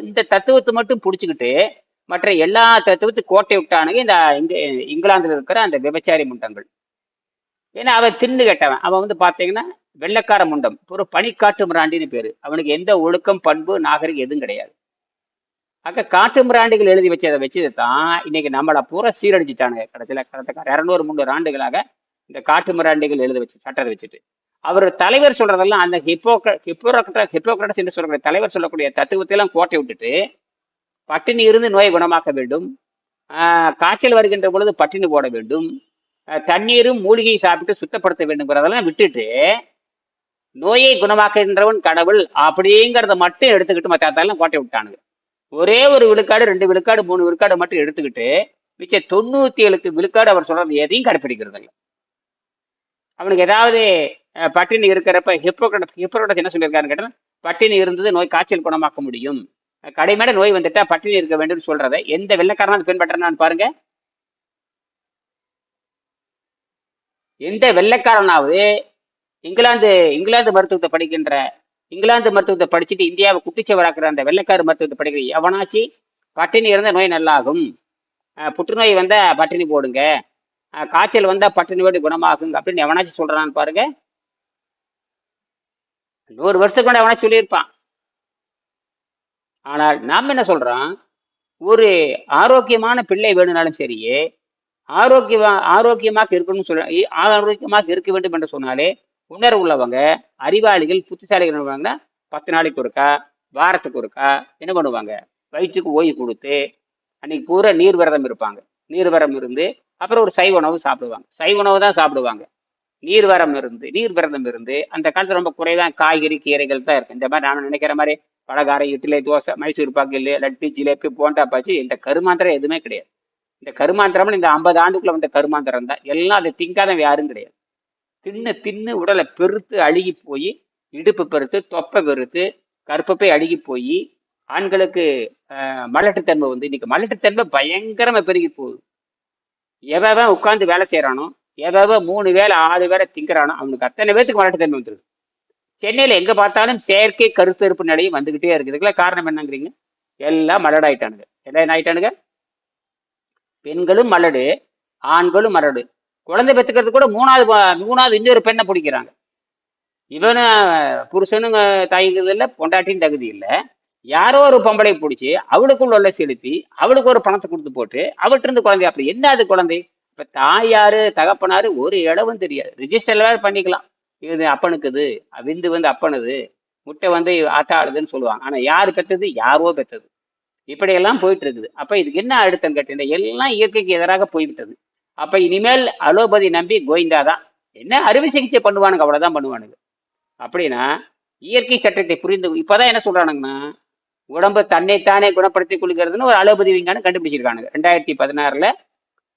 இந்த தத்துவத்தை மட்டும் பிடிச்சிக்கிட்டு மற்ற எல்லா தத்துவத்தையும் கோட்டை விட்டானுங்க இந்த இங்கிலாந்துல இருக்கிற அந்த விபச்சாரி முண்டங்கள். ஏன்னா அவன் தின்னு கேட்டவன். அவன் பார்த்தீங்கன்னா வெள்ளைக்கார முண்டம், ஒரு பனிக்காட்டு மிராண்டின்னு பேரு. அவனுக்கு எந்த ஒழுக்கம், பண்பு, நாகரிகம் எதுவும் கிடையாது. காட்டு மிராண்டிகள் எழுதி வச்சதை தான் இன்னைக்கு நம்மளை பூரா சீரடிச்சுட்டானுங்க. கடைசியில் 200-300 ஆண்டுகளாக இந்த காட்டு மிராண்டிகள் எழுத வச்சு சட்டத்தை வச்சுட்டு அவர் தலைவர் சொல்றதெல்லாம் அந்த ஹிப்போக்ரட்டஸ் என்று சொல்லக்கூடிய தலைவர் சொல்லக்கூடிய தத்துவத்தை எல்லாம் கோட்டை விட்டுட்டு பட்டினி இருந்து நோயை குணமாக்க வேண்டும், காய்ச்சல் வருகின்ற பொழுது பட்டினி போட வேண்டும், தண்ணீரும் மூலிகையை சாப்பிட்டு சுத்தப்படுத்த வேண்டும்ங்கிறதெல்லாம் விட்டுட்டு நோயை குணமாக்குகின்றவன் கடவுள் அப்படிங்கிறத மட்டும் எடுத்துக்கிட்டு மற்றெல்லாம் கோட்டை விட்டானுங்க. ஒரே ஒரு விழுக்காடு, 2 விழுக்காடு, 3 விழுக்காடு மட்டும் எடுத்துக்கிட்டு மிச்ச 97 விழுக்காடு அவர் சொல்றது எதையும் கடைப்பிடிக்கிறது இல்லை. அவனுக்கு ஏதாவது பட்டினி இருக்கிறப்ப ஹிப்போக்ரட்டஸ் என்ன சொல்லியிருக்காருன்னு கேட்டால், பட்டினி இருந்தது நோய் காய்ச்சல் குணமாக்க முடியும், கடைமேட நோய் வந்துட்டா பட்டினி இருக்க வேண்டும் சொல்றதை எந்த வெள்ளைக்காரனாவது பின்பற்றனான்னு பாருங்க. எந்த வெள்ளைக்காரனாவது இங்கிலாந்து மருத்துவத்தை படிச்சுட்டு இந்தியாவை குட்டிச்சவராக்குற அந்த வெள்ளைக்கார மருத்துவத்தை படிக்கிற எவனாச்சு பட்டினி இருந்த நோய் நல்லாகும், புற்றுநோய் வந்தா பட்டினி போடுங்க, காய்ச்சல் வந்தா பட்டினி போட்டு குணமாகுங்க அப்படின்னு எவனாச்சும் சொல்றான்னு பாருங்க. 100 வருஷத்துக்கு கூட எவனாச்சும் சொல்லியிருப்பான். ஆனால் நாம் என்ன சொல்றோம், ஒரு ஆரோக்கியமான பிள்ளை வேணும்னாலும் சரியே, ஆரோக்கியமாக இருக்க வேண்டும் என்று சொன்னாலே உணர்வு உள்ளவங்க, அறிவாளிகள், புத்திசாலிகள் என்ன பண்ணுவாங்கன்னா 10 நாளைக்கு ஒருக்கா, வாரத்துக்கு ஒருக்கா என்ன பண்ணுவாங்க, வயிற்றுக்கு ஓய்வு கொடுத்து அன்னைக்கு பூரா நீர் விரதம் இருப்பாங்க. நீர் விரதம் இருந்து அப்புறம் ஒரு சைவ உணவு சாப்பிடுவாங்க. சைவ உணவு தான் சாப்பிடுவாங்க. நீர் விரதம் இருந்து அந்த காலத்துல ரொம்ப குறைதான் காய்கறி, கீரைகள் தான் இருக்கு. இந்த மாதிரி நான் நினைக்கிற மாதிரி பலகாரம், இட்லி, தோசை, மைசூர் பாக்கு, லட்டு, ஜிலேபி, போண்டா பாச்சு இந்த கருமாந்திரம் எதுவுமே கிடையாது. இந்த கருமாந்திரம் இந்த 50 ஆண்டுக்குள்ள வந்த கருமாந்திரம் தான். எல்லாம் அதை திங்காதவன் யாரும் கிடையாது. தின்னு உடலை பெருத்து அழுகி போய், இடுப்பு பெருத்து, தொப்பை பெருத்து, கற்பப்பை அழுகி போய், ஆண்களுக்கு மலட்டுத்தன்மை இன்னைக்கு மலட்டுத்தன்மை பயங்கரமா பெருகி போகுது. எவன் உட்காந்து வேலை செய்யறானோ, எவன் 3 வேலை 6 வேலை திங்கிறானோ அவனுக்கு அத்தனை பேருக்கு மலட்டுத்தன்மை வந்துருக்கு. சென்னையில எங்க பார்த்தாலும் செயற்கை கருத்தரிப்பு நிலையம் வந்துகிட்டே இருக்குது. இதுக்கெல்லாம் காரணம் என்னங்கிறீங்க? எல்லாம் மலடாயிட்டானுங்க. எல்லாம் என்ன ஆயிட்டானுங்க? பெண்களும் மலடு, ஆண்களும் மலடு. குழந்தை பெற்றுக்கிறது கூட மூணாவது இன்னொரு பெண்ணை பிடிக்கிறாங்க. இவனு புருஷனும் தகுதி இல்லை, பொண்டாட்டின்னு தகுதி இல்லை, யாரோ ஒரு பொம்பளை பிடிச்சி அவளுக்குள்ள உள்ள செலுத்தி அவளுக்கு ஒரு பணத்தை கொடுத்து போட்டு அவள்கிட்ட இருந்து குழந்தை. அப்படி என்ன அது குழந்தை? இப்ப தாயாரு தகப்பனாரு ஒரு இடமும் தெரியாது. ரிஜிஸ்டர்ல வேற பண்ணிக்கலாம். இது அப்பனுக்குது, விந்து வந்து அப்பனுது, முட்டை வந்து ஆத்தாடுதுன்னு சொல்லுவாங்க. ஆனா யாரு பெத்தது? யாரோ பெத்தது. இப்படியெல்லாம் போயிட்டு இருக்குது. அப்ப இதுக்கு என்ன அழுத்தம் கேட்டீங்கன்னா, எல்லாம் இயற்கைக்கு எதிராக போய்விட்டது. அப்ப இனிமேல் அலோபதி நம்பி கோவிந்தாதான். என்ன அறுவை சிகிச்சை பண்ணுவானுங்க, அவ்வளவுதான் பண்ணுவானுங்க. அப்படின்னா இயற்கை சட்டத்தை புரிந்து இப்பதான் என்ன சொல்றானுங்கன்னா, உடம்பு தன்னைத்தானே குணப்படுத்திக் கொள்கிறதுன்னு ஒரு அலோபதி விஞ்ஞானம் கண்டுபிடிச்சிருக்கானுங்க 2016.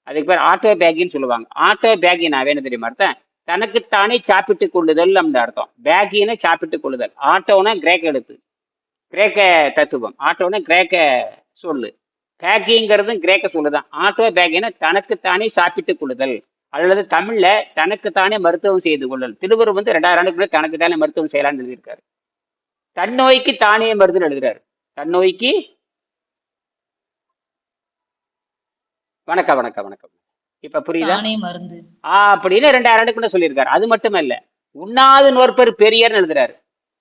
அதுக்கு பேர் ஆட்டோ பேக்கின்னு சொல்லுவாங்க. ஆட்டோ பேக்கினா என்ன தெரியுமா அர்த்தம்? தனக்குத்தானே சாப்பிட்டு கொள்ளுதல் அந்த அர்த்தம். பேக்கின்னு சாப்பிட்டு கொள்ளுதல். ஆட்டோனா கிரேக்க எழுத்து, கிரேக்க தத்துவம். ஆட்டோனா கிரேக்க சொல்லு, பேக்கிங்கிறதும் கிரேக்க சொல்லுதான். ஆட்டோ பேக்கினா தனக்குத்தானே சாப்பிட்டு கொள்ளுதல், அல்லது தமிழ்ல தனக்குத்தானே மருத்துவம் செய்து கொள்ளல். திருவள்ளுவர் வந்து 2000 ஆண்டுக்குள்ள தனக்குத்தானே மருத்துவம் செய்யலாம்னு எழுதியிருக்காரு. தன்னோய்க்கு தானே மருந்துன்னு எழுதுறாரு. தன்னோய்க்கு வணக்கம் வணக்கம் வணக்கம். இப்ப புரியுதா? தானே மருந்து. அப்படின்னு 2000 ஆண்டுக்குள்ள சொல்லியிருக்காரு. அது மட்டுமல்ல, உண்ணாது நோற்பர் பெரியர்னு எழுதுறாரு.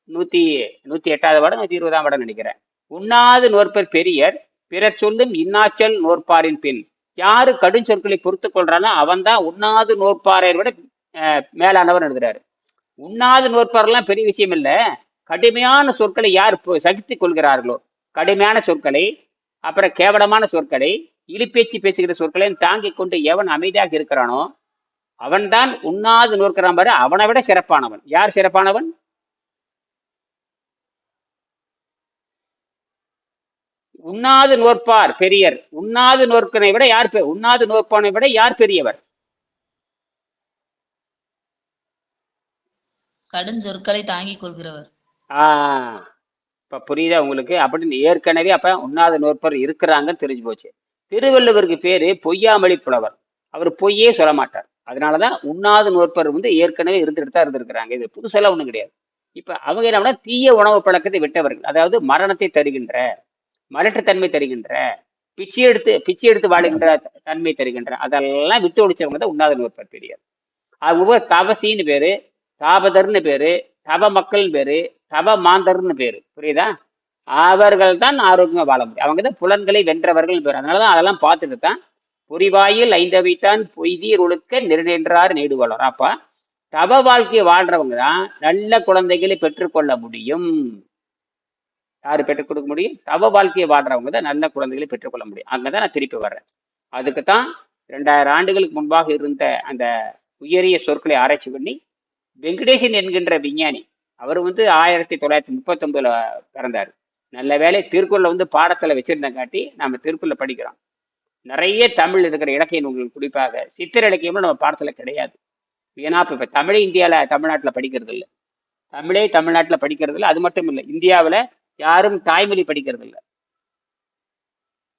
108வது பாடம் 120ஆம் பாடம் நினைக்கிறேன். உண்ணாது நோற்பர் பெரியர், பிறர் சொல்லும் இன்னாச்சல் நோற்பாரின் பின். யாரு கடுஞ்சொற்களை பொறுத்து கொள்றானோ அவன் தான் உண்ணாது நோற்பாரை விட மேலானவர் எழுதுறாரு. உண்ணாது நோற்பாரெல்லாம் பெரிய விஷயம் இல்ல. கடுமையான சொற்களை யார் சகித்துக் கொள்கிறார்களோ, கடுமையான சொற்களை, அப்புறம் கேவலமான சொற்களை, இழிப்பேச்சு பேசுகிற சொற்களை தாங்கிக் கொண்டு எவன் அமைதியாக இருக்கிறானோ அவன்தான் உண்ணாது நோக்கிறான் பாரு, அவனை விட சிறப்பானவன். யார் சிறப்பானவன்? உண்ணாது நோற்பார் பெரியர். உண்ணாது நோற்கனை விட யார் உண்ணாது நோற்பானை விட யார் பெரியவர்? கடுஞ்சொற்களை தாங்கிக் கொள்கிறவர். இப்ப புரியுதா உங்களுக்கு? அப்படின்னு ஏற்கனவே அப்ப உண்ணாது நோற்பர் இருக்கிறாங்கன்னு தெரிஞ்சு போச்சு. திருவள்ளுவருக்கு பேரு பொய்யாமொழி புலவர். அவர் பொய்யே சொல்ல மாட்டார். அதனாலதான் உண்ணாது நோற்பர் வந்து ஏற்கனவே இருந்துட்டு தான் இருந்திருக்கிறாங்க. இது புதுசெல்லாம் ஒண்ணும் கிடையாது. இப்ப அவங்க என்ன தீய உணவு பழக்கத்தை விட்டவர்கள், அதாவது மரணத்தை தருகின்ற, மலட்டுத்தன்மை தருகின்ற, பிச்சை எடுத்து வாழுகின்ற தன்மை தருகின்ற, அதெல்லாம் விட்டு ஒழிச்சவங்க தான் உண்ணாது நோற்பர் பெரியர். அது தவசின்னு பேரு, தாபதர்னு பேரு, தவ மக்கள்னு பேரு, தவ மாந்தர்னு பேரு. புரியுதா? அவர்கள் தான் ஆரோக்கியமா வாழ முடியும். அவங்க தான் புலன்களை வென்றவர்கள் பேர். அதனாலதான் அதெல்லாம் பார்த்துட்டு தான் பொறிவாயில் ஐந்தவித்தான் பொய்தீர் ஒழுக்க நெருடென்றார் நீடுவலர். அப்ப தவ வாழ்க்கையை வாழ்றவங்க தான் நல்ல குழந்தைகளை பெற்றுக்கொள்ள முடியும். யாரு பெற்றுக் கொடுக்க முடியும்? தவ வாழ்க்கையை வாழ்றவங்க தான் நல்ல குழந்தைகளை பெற்றுக்கொள்ள முடியும். அங்கதான் நான் திருப்பி வர்றேன். அதுக்குத்தான் 2000 ஆண்டுகளுக்கு முன்பாக இருந்த அந்த உயரிய சொற்களை ஆராய்ச்சி பண்ணி வெங்கடேசன் என்கின்ற விஞ்ஞானி, அவர் வந்து 1939 பிறந்தார். நல்ல வேலை திருக்குறளை வந்து பாடத்துல வச்சிருந்தங்காட்டி நம்ம திருக்குறளை படிக்கிறோம். நிறைய தமிழ் இருக்கிற இலக்கிய நூல்கள், குறிப்பாக சித்திர இலக்கியமும் நம்ம பாடத்துல கிடையாது. ஏன்னா இப்ப தமிழே தமிழ்நாட்டுல படிக்கிறது இல்லை. தமிழே தமிழ்நாட்டுல படிக்கிறது இல்லை. அது மட்டும் இல்லை, இந்தியாவில யாரும் தாய்மொழி படிக்கிறது இல்லை.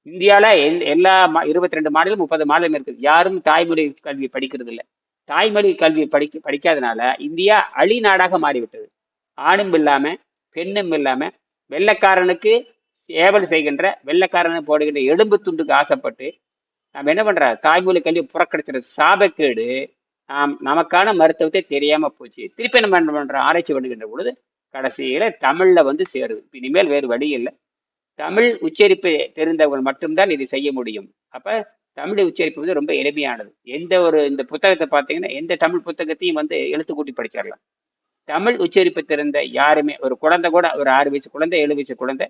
இந்தியாவில எல்லா 22 மாநிலம் 30 மாநிலம் இருக்குது. யாரும் தாய்மொழி கல்வி படிக்கிறது இல்லை. தாய்மொழி கல்வி படிக்காதனால இந்தியா அழி நாடாக மாறிவிட்டது. ஆணும் இல்லாம பெண்ணும் இல்லாம வெள்ளைக்காரனுக்கு சேவல் செய்கின்ற, வெள்ளைக்காரனை போடுகின்ற எலும்பு துண்டுக்கு ஆசைப்பட்டு நம்ம என்ன பண்ற, தாய்மொழி கல்வி புறக்கணிச்சிட சாபக்கேடு. நமக்கான மருத்துவத்தை தெரியாம போச்சு. திருப்பி நம்ம என்ன பண்ற, ஆராய்ச்சி பண்ணுகின்ற பொழுது கடைசியில தமிழ்ல வந்து சேருது. இனிமேல் வேறு வழி இல்லை. தமிழ் உச்சரிப்பு தெரிந்தவர்கள் மட்டும்தான் இதை செய்ய முடியும். அப்ப தமிழ் உச்சரிப்பு வந்து ரொம்ப எளிமையானது. இந்த புத்தகத்தை பார்த்தீங்கன்னா எந்த தமிழ் புத்தகத்தையும் வந்து எழுத்து கூட்டி படிச்சிடலாம். தமிழ் உச்சரிப்பு தெரிந்த யாருமே, ஒரு குழந்தை கூட, ஒரு 6 வயசு குழந்தை 7 வயசு குழந்தை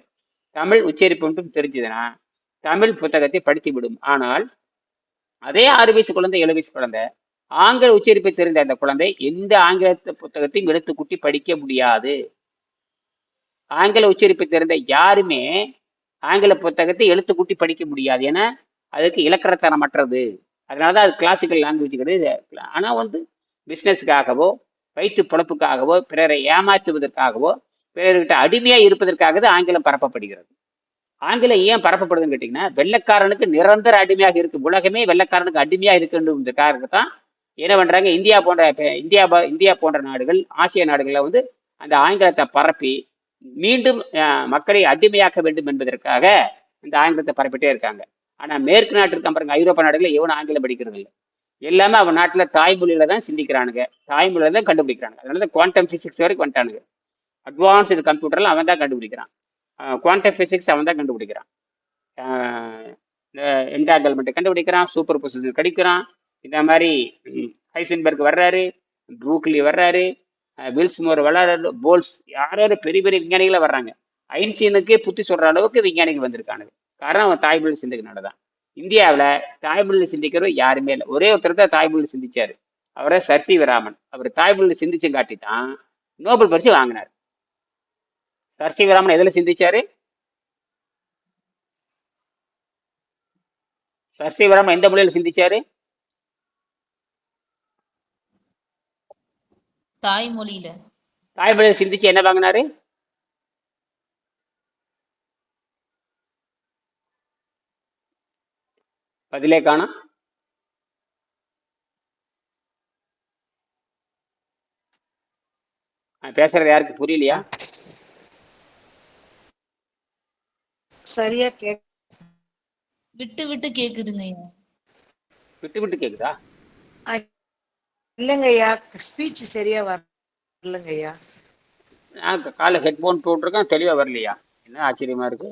தமிழ் உச்சரிப்பு மட்டும் தெரிஞ்சதுன்னா தமிழ் புத்தகத்தை படித்து விடும். ஆனால் அதே 6 வயசு குழந்தை 7 வயசு குழந்தை ஆங்கில உச்சரிப்பை தெரிந்த அந்த குழந்தை எந்த ஆங்கில புத்தகத்தையும் எழுத்து கூட்டி படிக்க முடியாது. ஆங்கில உச்சரிப்பு தெரிந்த யாருமே ஆங்கில புத்தகத்தை எழுத்து கூட்டி படிக்க முடியாது. ஏன்னா அதுக்கு இலக்கணத்தனமற்றது. அதனாலதான் அது கிளாசிக்கல் லாங்குவேஜ் கிடையாது. ஆனா வந்து பிசினஸுக்காகவோ வயிற்று பொழப்புக்காகவோ பிறரை ஏமாற்றுவதற்காகவோ பிறர்கிட்ட அடிமையா இருப்பதற்காக தான் ஆங்கிலம் பரப்பப்படுகிறது. ஆங்கிலம் ஏன் பரப்பப்படுதுன்னு கேட்டீங்கன்னா, வெள்ளைக்காரனுக்கு நிரந்தர அடிமையாக இருக்கு. உலகமே வெள்ளைக்காரனுக்கு அடிமையா இருக்குன்றதுக்காக தான் என்ன பண்றாங்க, இந்தியா போன்ற நாடுகள், ஆசிய நாடுகள்ல வந்து அந்த ஆங்கிலத்தை பரப்பி மீண்டும் மக்களை அடிமையாக்க வேண்டும் என்பதற்காக இந்த ஆங்கிலத்தை பரப்பிட்டே இருக்காங்க. ஆனா மேற்கு நாட்டிற்கு பாருங்க, ஐரோப்பா நாடுகள் எவனும் ஆங்கிலம் படிக்கிறது இல்லை. எல்லாமே அவன் நாட்டுல தாய்மொழியில தான் சிந்திக்கிறானுங்க, தாய்மொழியில தான் கண்டுபிடிக்கிறாங்க. அதனாலதான் குவாண்டம் பிசிக்ஸ் வரைக்கும் வந்துட்டானுங்க. அட்வான்ஸ்டு கம்ப்யூட்டர்ல அவன் தான் கண்டுபிடிக்கிறான். குவாண்டம் பிசிக்ஸ் அவன் தான் கண்டுபிடிக்கிறான். என்டாங்கல்மெண்ட் கண்டுபிடிக்கிறான், சூப்பர் பொசிஷன் கடிக்கிறான், இந்த மாதிரி ஹைசன்பர்க் வர்றாரு, ப்ரூக்லி வர்றாரு, வில்ஸ்மோர் வளர்றாரு, போல்ஸ், யாரோ பெரிய பெரிய விஞ்ஞானிகளே வர்றாங்க. ஐன்ஸ்டீனுக்கே புத்தி சொல்ற அளவுக்கு விஞ்ஞானிகள் வந்திருக்கானுங்க. காரணம் அவன் தாய்மொழி சிந்திக்கனால தான். இந்தியாவில் தாய்மொழி சிந்திக்கிறவர் யாருமே இல்லை. ஒரே ஒருத்தர் தான் தாய்மொழி சிந்திச்சாரு, அவரை சர் சி வி ராமன். அவர் தாய்மொழி சிந்திச்சு காட்டி தான் நோபல் பரிசு வாங்கினார். சர் சி வி ராமன் எதுல சிந்திச்சாரு? சர் சி வி ராமன் எந்த மொழியில சிந்திச்சாரு? தாய்மொழியில. தாய்மொழியில சிந்திச்சு என்ன வாங்கினாரு? பதிலே காணோம். பேசுறது யாருக்கு புரியலையா? சரியா கேக் விட்டு விட்டு கேக்குதுங்க ஐயா. விட்டு விட்டு கேக்குதா? இல்லைங்க ஐயா, ஸ்பீச் சரியா வரலங்க ஐயா. நான் காலை ஹெட்போன் போட்டிருக்கேன், தெளிவா வரலையா? என்ன ஆச்சரியமா இருக்கு.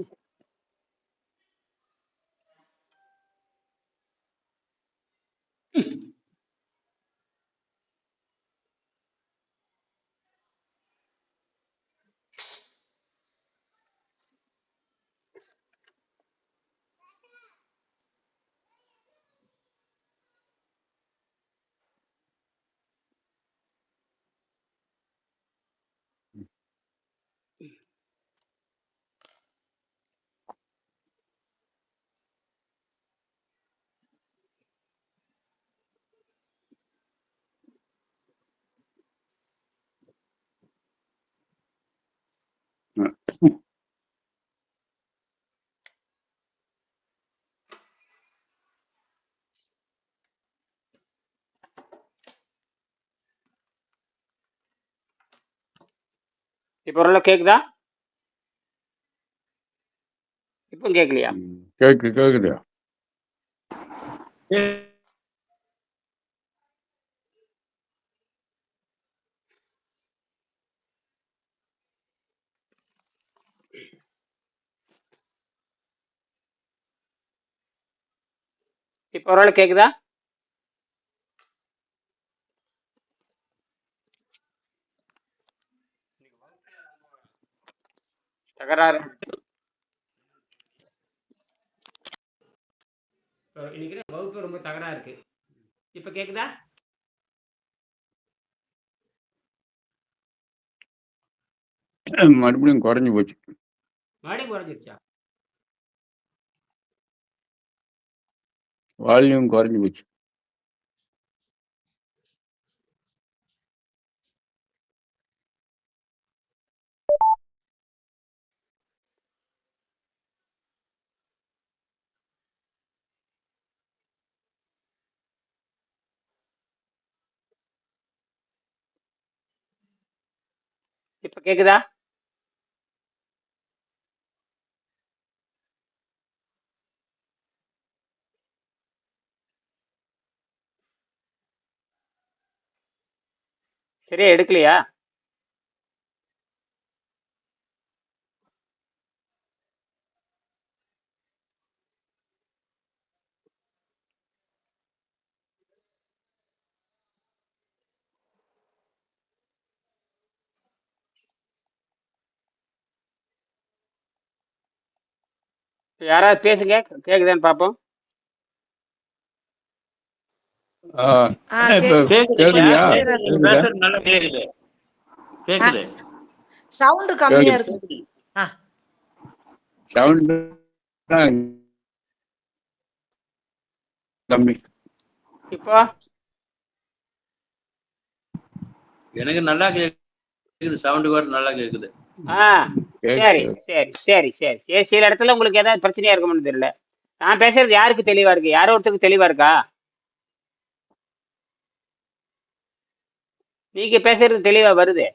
இப்ப ஓரளவு கேக்குதா? இப்போ கேட்கலையா? கேக்குது. இப்போ ஓரளவு கேக்குதா? தகராறு இன்னைக்கு வகுப்பு ரொம்ப தகராறு இருக்கு. இப்ப கேக்குதா? மறுபடியும் குறைஞ்சு போச்சு. மறுபடியும் குறைஞ்சிருச்சா? வால்யூம் குறைஞ்சு போச்சு. இப்ப கேக்குதா? சரியா எடுக்கலையா? யாராவது பேசுங்க, கேக்குதான்னு பாப்போம். இப்ப கேக்குறியா? பேசுறது நல்லா கேக்குது. கேக்குது. சவுண்ட் கம்மியா இருக்கு. சவுண்ட் கம்மி. இப்போ எனக்கு நல்லா கேக்குது. சவுண்ட் கூட நல்லா கேக்குது. சரி சரி சரி சரி சரி. சில இடத்துல உங்களுக்கு ஏதாவது பிரச்சனையா இருக்கும்னு தெரியல. நான் பேசுறது யாருக்கு தெளிவா இருக்கு? யாரோ ஒருத்தருக்கு தெளிவா இருக்கா? நீங்க பேசுறது தெளிவா வருது.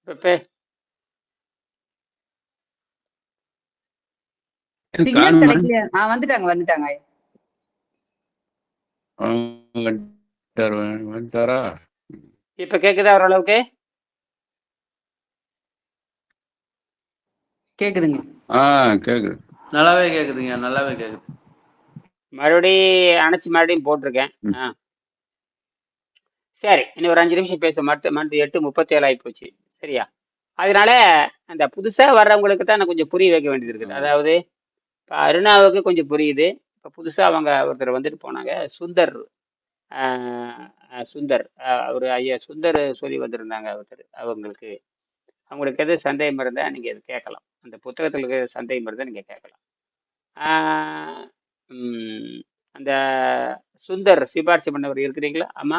பெப்பே சிக்னல் காணுமா கிடைக்கலையா? வந்துட்டாங்க ஐயா. வந்துட்டாரா? இப்ப கேக்குதா ஓரளவுக்கு? கேக்குதுங்க. கேக்குது. நல்லாவே கேக்குதுங்க, நல்லாவே கேக்குது. மறுபடியும் அணைச்சு மறுபடியும் போட்டிருக்கேன். ம். சரி, இன்னும் ஒரு 5 நிமிஷம் பேசும். மணி 8:37 ஆகி போச்சு. சரியா? அதனால அந்த புதுசா வர்றவங்களுக்கு தான் நான் கொஞ்சம் புரிய வைக்க வேண்டியது இருக்குது. அதாவது இப்ப அருணாவுக்கு கொஞ்சம் புரியுது. இப்ப புதுசா அவங்க ஒருத்தர் வந்துட்டு போனாங்க, சுந்தர். சுந்தர், ஒரு ஐயா சுந்தர் சொல்லி வந்திருந்தாங்க ஒருத்தர். அவங்களுக்கு எது சந்தேகம் இருந்தா நீங்க இது கேட்கலாம். அந்த புத்தகத்துல இருக்க சந்தேகம் இருந்தா நீங்க கேட்கலாம். ஆஹ் உம் அந்த சுந்தர் சிபாரிசு பண்ணவர் இருக்கிறீங்களா? ஆமா,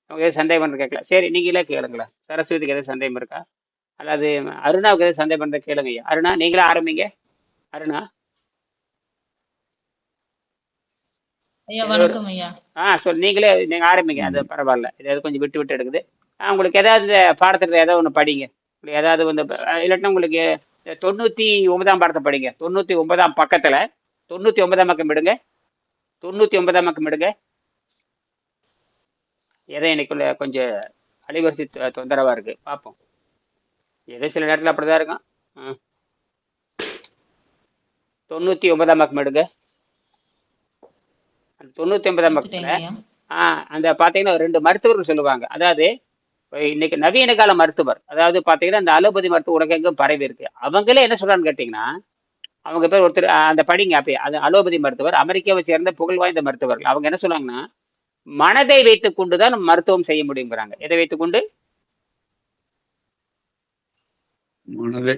அவங்க எதாவது சந்தேகம் பண்ண கேட்கலாம். சரி, நீங்களே கேளுங்களேன். சரஸ்வதிக்கு எதாவது சந்தேகம் இருக்கா? அல்லது அருணாவுக்கு எதாவது சந்தேகம் பண்ண கேளுங்க ஐயா. அருணா, நீங்களே ஆரம்பிங்க. அருணா, ஐயா ஏதோ ஒரு வணக்கம் ஐயா. நீங்க ஆரம்பிங்க. அது பரவாயில்ல. ஏதாவது கொஞ்சம் விட்டு விட்டு எடுக்குது. உங்களுக்கு ஏதாவது இந்த பாடத்துல ஏதாவது ஒன்று படிங்க. உங்களுக்கு ஏதாவது வந்து இல்லாட்டினா உங்களுக்கு 99ஆம் பாடத்தை படிங்க. 99ஆம் பக்கத்துல 99ஆம் பக்கம் எடுங்க. 99ஆம் பக்கம் எடுங்க. எதை இன்னைக்குள்ள கொஞ்சம் அலைவரிசை தொந்தரவா இருக்கு, பார்ப்போம். ஏதோ சில நேரத்தில் அப்படிதான் இருக்கும். 99ஆம் பக்கம் எடுங்க. அந்த 99ஆம் பக்கத்துல எடுத்துட்டேங்க ஐயா. அந்த பார்த்தீங்கன்னா 2 மருத்துவர்கள் சொல்லுவாங்க. அதாவது இன்னைக்கு நவீன கால மருத்துவர், அதாவது பார்த்தீங்கன்னா இந்த அலோபதி மருத்துவம் உலகெங்கும் பரவி இருக்கு. அவங்களே என்ன சொல்றான்னு கேட்டீங்கன்னா, அவங்க பேர் ஒருத்தர், அந்த படிங்க அப்பயே, அது அலோபதி மருத்துவர், அமெரிக்காவை சேர்ந்த புகழ் வாய்ந்த மருத்துவர்கள். அவங்க என்ன சொல்றாங்கன்னா, மனதை வைத்துக் கொண்டுதான் மருத்துவம் செய்ய முடியுங்கிறாங்க. எதை வைத்துக்கொண்டு? மனதை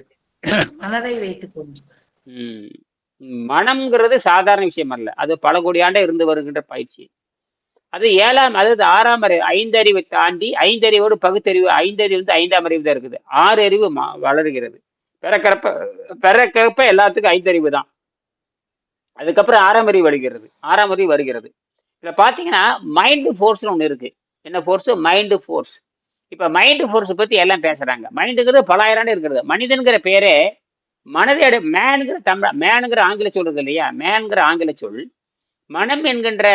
மனதை வைத்துக்கொண்டு. ம், மனம்ங்கிறது சாதாரண விஷயம் அல்ல. அது பல கோடி ஆண்டே இருந்து வருகின்ற பயிற்சி. அது அதாவது 6ஆம் அறிவு, 5 அறிவை தாண்டி 5 அறிவோடு பகுத்தறிவு, 5 அறிவு வந்து 5ஆம் அறிவு தான் இருக்குது. 6 அறிவு வளருகிறது. பிறக்கிறப்ப எல்லாத்துக்கும் 5 அறிவு தான். அதுக்கப்புறம் 6ஆம் அறிவு வருகிறது. 6ஆம் அறிவு வருகிறது. இதுல பாத்தீங்கன்னா மைண்ட் ஃபோர்ஸ்னு ஒண்ணு இருக்கு. என்ன ஃபோர்ஸ்? Mind force. இப்ப மைண்ட் ஃபோர்ஸ் பத்தி எல்லாம் பேசுறாங்க. மைண்டுங்கிறது பல ஆயிரம் ஆண்டு இருக்கிறது. மனிதன்கிற பேரே மனதை மேனுங்கிற மேனுங்கிற ஆங்கில சொல் இருக்கு இல்லையா? மேன்கிற ஆங்கில சொல் மனம் என்கின்ற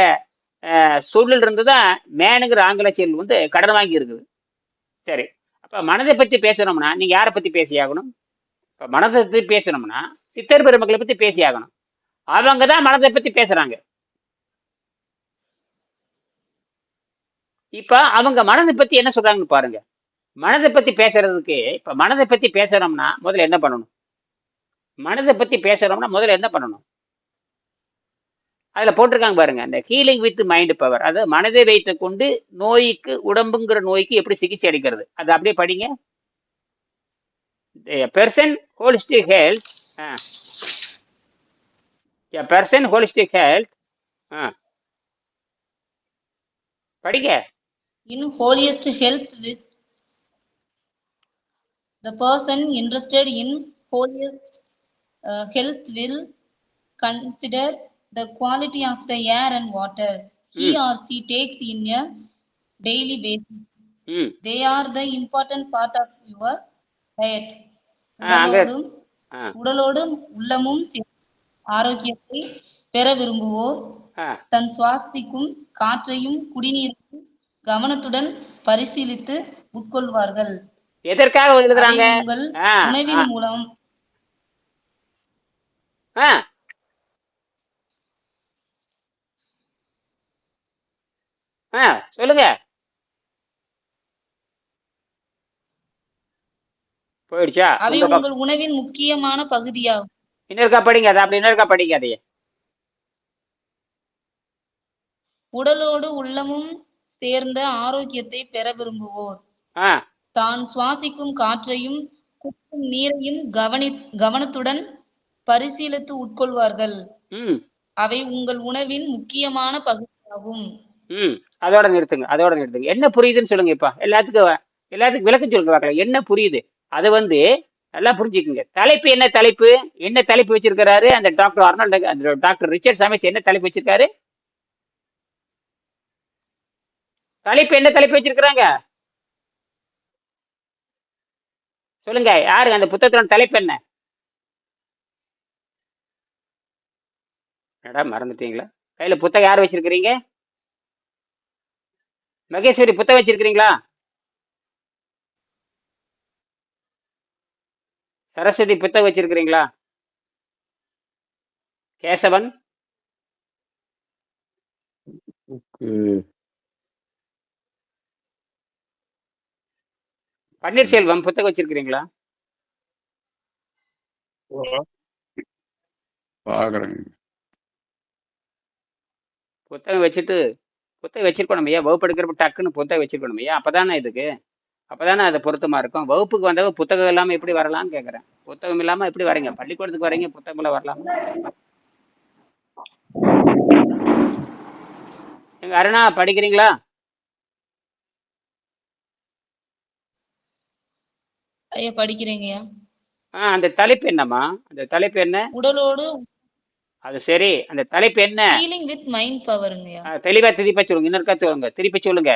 சொல்லில் இருந்துதான் மேனுங்கிற ஆங்கில சொல் வந்து கடன் வாங்கி இருக்குது. சரி, அப்ப மனதை பத்தி பேசணும்னா நீங்க யாரை பத்தி பேசியாகணும்? இப்ப மனதை பத்தி பேசணும்னா சித்தர் பெருமக்களை பத்தி பேசியாகணும். அவங்க தான் மனதை பத்தி பேசுறாங்க. இப்ப அவங்க மனதை பத்தி என்ன சொல்றாங்கன்னு பாருங்க. மனதை பத்தி பேசுறதுக்கு, இப்ப மனதை பத்தி பேசணும்னா முதல்ல என்ன பண்ணணும்? மனதை பத்தி பேசணும்னா முதல்ல என்ன பண்ணணும்? அதுல போட்டிருக்காங்க பாருங்க, இந்த ஹீலிங் வித் மைண்ட் பவர். அதாவது மனதை வைத்துக் கொண்டு நோய்க்கு, உடம்புங்கிற நோய்க்கு எப்படி சிகிச்சை அளிக்கிறது, அது அப்படியே படிங்க. Person holistic health. Person holistic health. படிங்க. In holiest health with the person interested in holiest health will consider the quality of the air and water he ம் or she takes in a daily basis. ம் They are the important part of your diet. அங்க உடலோடும் உள்ளமும் ஆரோக்கியத்தை பெற விரும்புவோர் தன் சுவாசிக்கும் காற்றையும் குடிநீரையும் கவனத்துடன் பரிசீலித்து உட்கொள்வார்கள். எதற்காக எழுதுறாங்க? உங்கள் உணவின் மூலம் சொல்லுங்க. போயிடுச்சா? அவை உங்கள் உணவின் முக்கியமான பகுதியாகும். இன்னொருக்கா படிங்க. அது அப்படி இன்னொருக்கா படிங்க. அதையே உடலோடு உள்ளமும் சேர்ந்த ஆரோக்கியத்தை பெற விரும்புவோர் தான் சுவாசிக்கும் காற்றையும் குடிக்கும் நீரையும் கவனத்துடன் பரிசீலித்து உட்கொள்வார்கள். அவை உங்கள் உணவின் முக்கியமான பகுதியாகும். அதோட நிறுத்துங்க. என்ன புரியுதுன்னு சொல்லுங்க. இப்ப எல்லாத்துக்கும் விளக்கம் சொல்லுங்க பார்க்கலாம். என்ன புரியுது அதை வந்து நல்லா புரிஞ்சுக்குங்க. தலைப்பு என்ன தலைப்பு வச்சிருக்கிறாரு அந்த டாக்டர் அர்னால்டு, அந்த டாக்டர் ரிச்சர்ட் சாமிஸ் என்ன தலைப்பு வச்சிருக்காரு? என்ன தலைப்பு வச்சிருக்கிறாங்க? சொல்லுங்க, யாருங்க அந்த புத்தகத்தோட தலைப்பு என்ன? என்னடா மறந்துட்டீங்களா? கையில புத்தகம் யார் வச்சிருக்கிறீங்க? மகேஸ்வரி புத்தகம் வச்சிருக்கிறீங்களா? சரஸ்வதி புத்தகம் வச்சிருக்கிறீங்களா? கேசவன், பன்னீர்செல்வம் புத்தகம் வச்சிருக்கிறீங்களா? பாக்குறேங்க. புத்தகம் வச்சுட்டு புத்தகம் வச்சிருக்கணும் ஐயா. வகுப்பு எடுக்கிறப்ப டக்குன்னு புத்தகம் வச்சிருக்கணும் ஐயா. அப்பதானே இதுக்கு அப்பதானே அது பொருத்தமா இருக்கும். வகுப்புக்கு வந்தவங்க புத்தகம் இல்லாம எப்படி வரலாம்னு கேட்கறேன். புத்தகம் இல்லாம எப்படி வரீங்க? பள்ளிக்கூடத்துக்கு வரீங்க, புத்தகம் இல்லாம வரலாமா? எங்க அருணா படிக்கிறீங்களா? ஐயா படிக்கிறேங்கய்யா. அந்த தலைப்பு என்னம்மா? அந்த தலைப்பு என்ன? உடலோடு அது சரி, அந்த தலைப்பு என்ன? ஹீலிங் வித் மைண்ட் பவருங்கய்யா. தெளிவா திருப்பி சொல்லுங்க. இன்னொருக்கா சொல்லுங்க, திருப்பி சொல்லுங்க.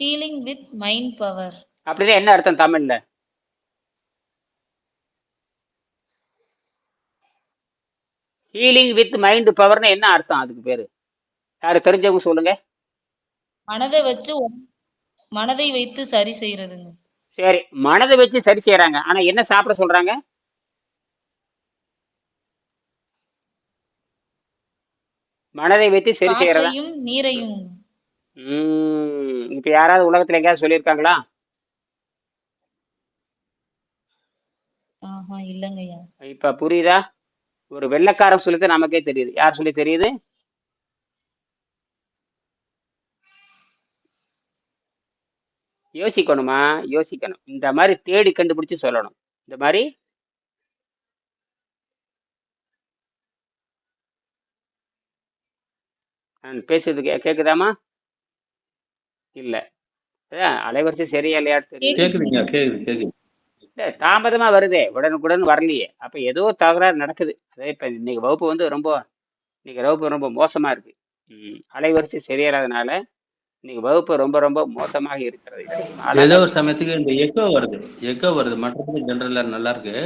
Healing with mind power. அப்படின்னா என்ன அர்த்தம் தமிழ்ல? ஹீலிங் வித் மைண்ட் பவர்னு என்ன அர்த்தம்? அதுக்கு பேரு யாரு தெரிஞ்சவங்க சொல்லுங்க. மனதை வைத்து சரி செய்யறதுங்க. சரி, மனதை வச்சு சரி செய்யறாங்க. ஆனா என்ன சாப்பிட சொல்றாங்க? மனதை வைத்து சரி செய்யறதா? காற்றையும் நீரையும். இப்ப யாராவது உலகத்துல எங்கேயாவது சொல்லியிருக்காங்களா? ஆஹா இல்லங்கய்யா. இப்ப புரியுதா? ஒரு வெள்ளைக்காரன் சொல்லிட்டு நமக்கே தெரியுது. யார் சொல்லி தெரியுது? யோசிக்கணுமா? யோசிக்கணும். இந்த மாதிரி தேடி கண்டுபிடிச்சு சொல்லணும். இந்த மாதிரி நான் பேசுறது கேக்குதாமா? இல்ல, அதான் அலைவரிசை சரியா இல்லையா தெரியுது. கேக்குதுங்க, கேக்குது. இல்ல, தாமதமா வருதே, உடனுக்குடன் வரலையே. அப்ப ஏதோ தகராறு நடக்குது. அதே இப்ப இன்னைக்கு வகுப்பு ரொம்ப மோசமா இருக்கு. அலைவரிசை சரியாதனால இன்னைக்கு வகுப்பு ரொம்ப ரொம்ப மோசமாக இருக்கிறது. ஏதோ ஒரு சமயத்துக்கு இந்த எக்கோ வருது. மற்றபடி ஜெனரலா நல்லா இருக்கு.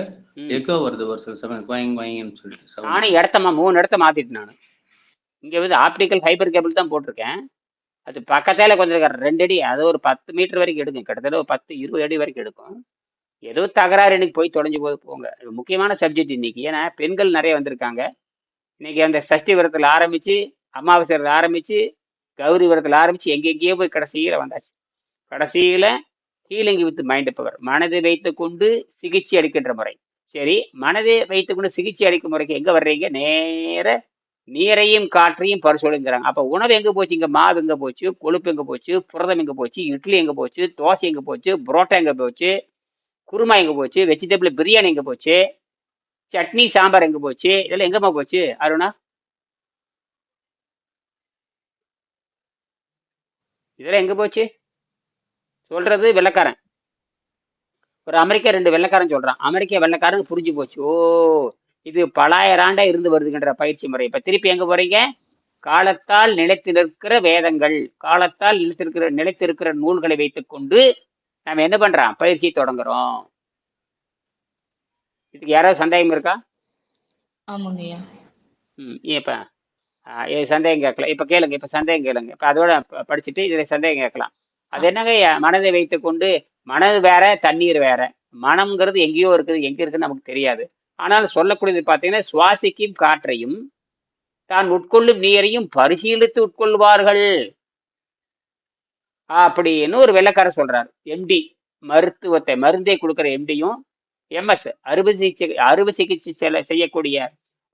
எக்கோ வருது ஒரு சில சமயம், வாங்கின்னு சொல்லிட்டு. நானும் 3 இடத்த மாத்திட்டேன். நான் இங்க வந்து ஆப்டிக்கல் ஃபைபர் கேபிள் தான் போட்டிருக்கேன். அது பக்கத்தால கொஞ்சம் 2 அடி, அது ஒரு 10 மீட்டர் வரைக்கும் எடுக்கும். கிட்டத்தட்ட ஒரு 10-20 அடி வரைக்கும் எடுக்கும். ஏதோ தகராறு இன்னைக்கு போய் தொலைஞ்சு போது போங்க. இது முக்கியமான சப்ஜெக்ட் இன்னைக்கு. ஏன்னா பெண்கள் நிறைய வந்திருக்காங்க. இன்னைக்கு அந்த சஷ்டி விரதத்துல ஆரம்பிச்சு, அமாவாசை விரதம் ஆரம்பிச்சு, கௌரி விரதத்துல ஆரம்பிச்சு, எங்கெங்கேயோ போய் கடைசியில வந்தாச்சு. கடைசியில ஹீலிங் வித் மைண்ட் பவர், மனதை வைத்துக் கொண்டு சிகிச்சை அளிக்கின்ற முறை. சரி, மனதை வைத்துக் கொண்டு சிகிச்சை அளிக்கும் முறைக்கு எங்க வர்றீங்க? நேர நீரையும் காற்றையும் பரிசோதிக்கிறாங்க. அப்ப உணவு எங்க போச்சு? இங்க மாவு எங்க போச்சு? கொழுப்பு எங்க போச்சு? புரதம் எங்க போச்சு? இட்லி எங்க போச்சு? தோசை எங்க போச்சு? புரோட்டா எங்க போச்சு? குருமா எங்க போச்சு? வெஜிடபிள் பிரியாணி எங்க போச்சு? சட்னி சாம்பார் எங்க போச்சு? இதெல்லாம் எங்கம்மா போச்சு அருணா? இதெல்லாம் எங்க போச்சு? சொல்றது வெள்ளைக்காரன். ஒரு அமெரிக்கா 2 வெள்ளைக்காரன் சொல்றான். அமெரிக்கா வெள்ளைக்காரன் புரிஞ்சு போச்சு. ஓ, இது பலாயிராண்டா இருந்து வருதுங்கிற பயிற்சி முறை. இப்ப திருப்பி எங்க போறீங்க? காலத்தால் நிலைத்திருக்கிற வேதங்கள், காலத்தால் நிலைத்திருக்கிற நூல்களை வைத்துக் கொண்டு நம்ம என்ன பண்றோம்? பயிற்சியை தொடங்குறோம். இதுக்கு யாராவது சந்தேகம் இருக்கா? ஆமாங்கய்யா. இப்ப சந்தேகம் கேட்கலாம். இப்ப கேளுங்க. இப்ப சந்தேகம் கேளுங்க. இப்ப அதோட படிச்சுட்டு இதுல சந்தேகம் கேட்கலாம். அது என்னங்க? மனதை வைத்துக் கொண்டு, மனது வேற, தண்ணீர் வேற. மனம்ங்கிறது எங்கேயோ இருக்குது, எங்க இருக்குன்னு நமக்கு தெரியாது. ஆனால் சொல்லக்கூடியது பார்த்தீங்கன்னா, சுவாசிக்கும் காற்றையும் தான் உட்கொள்ளும் நீரையும் பரிசீலித்து உட்கொள்வார்கள் அப்படின்னு ஒரு வெள்ளைக்காரர் சொல்றாரு. எம்டி, மருந்தே கொடுக்குற எம்டியும், எம்எஸ் அறுவை சிகிச்சை செய்யக்கூடிய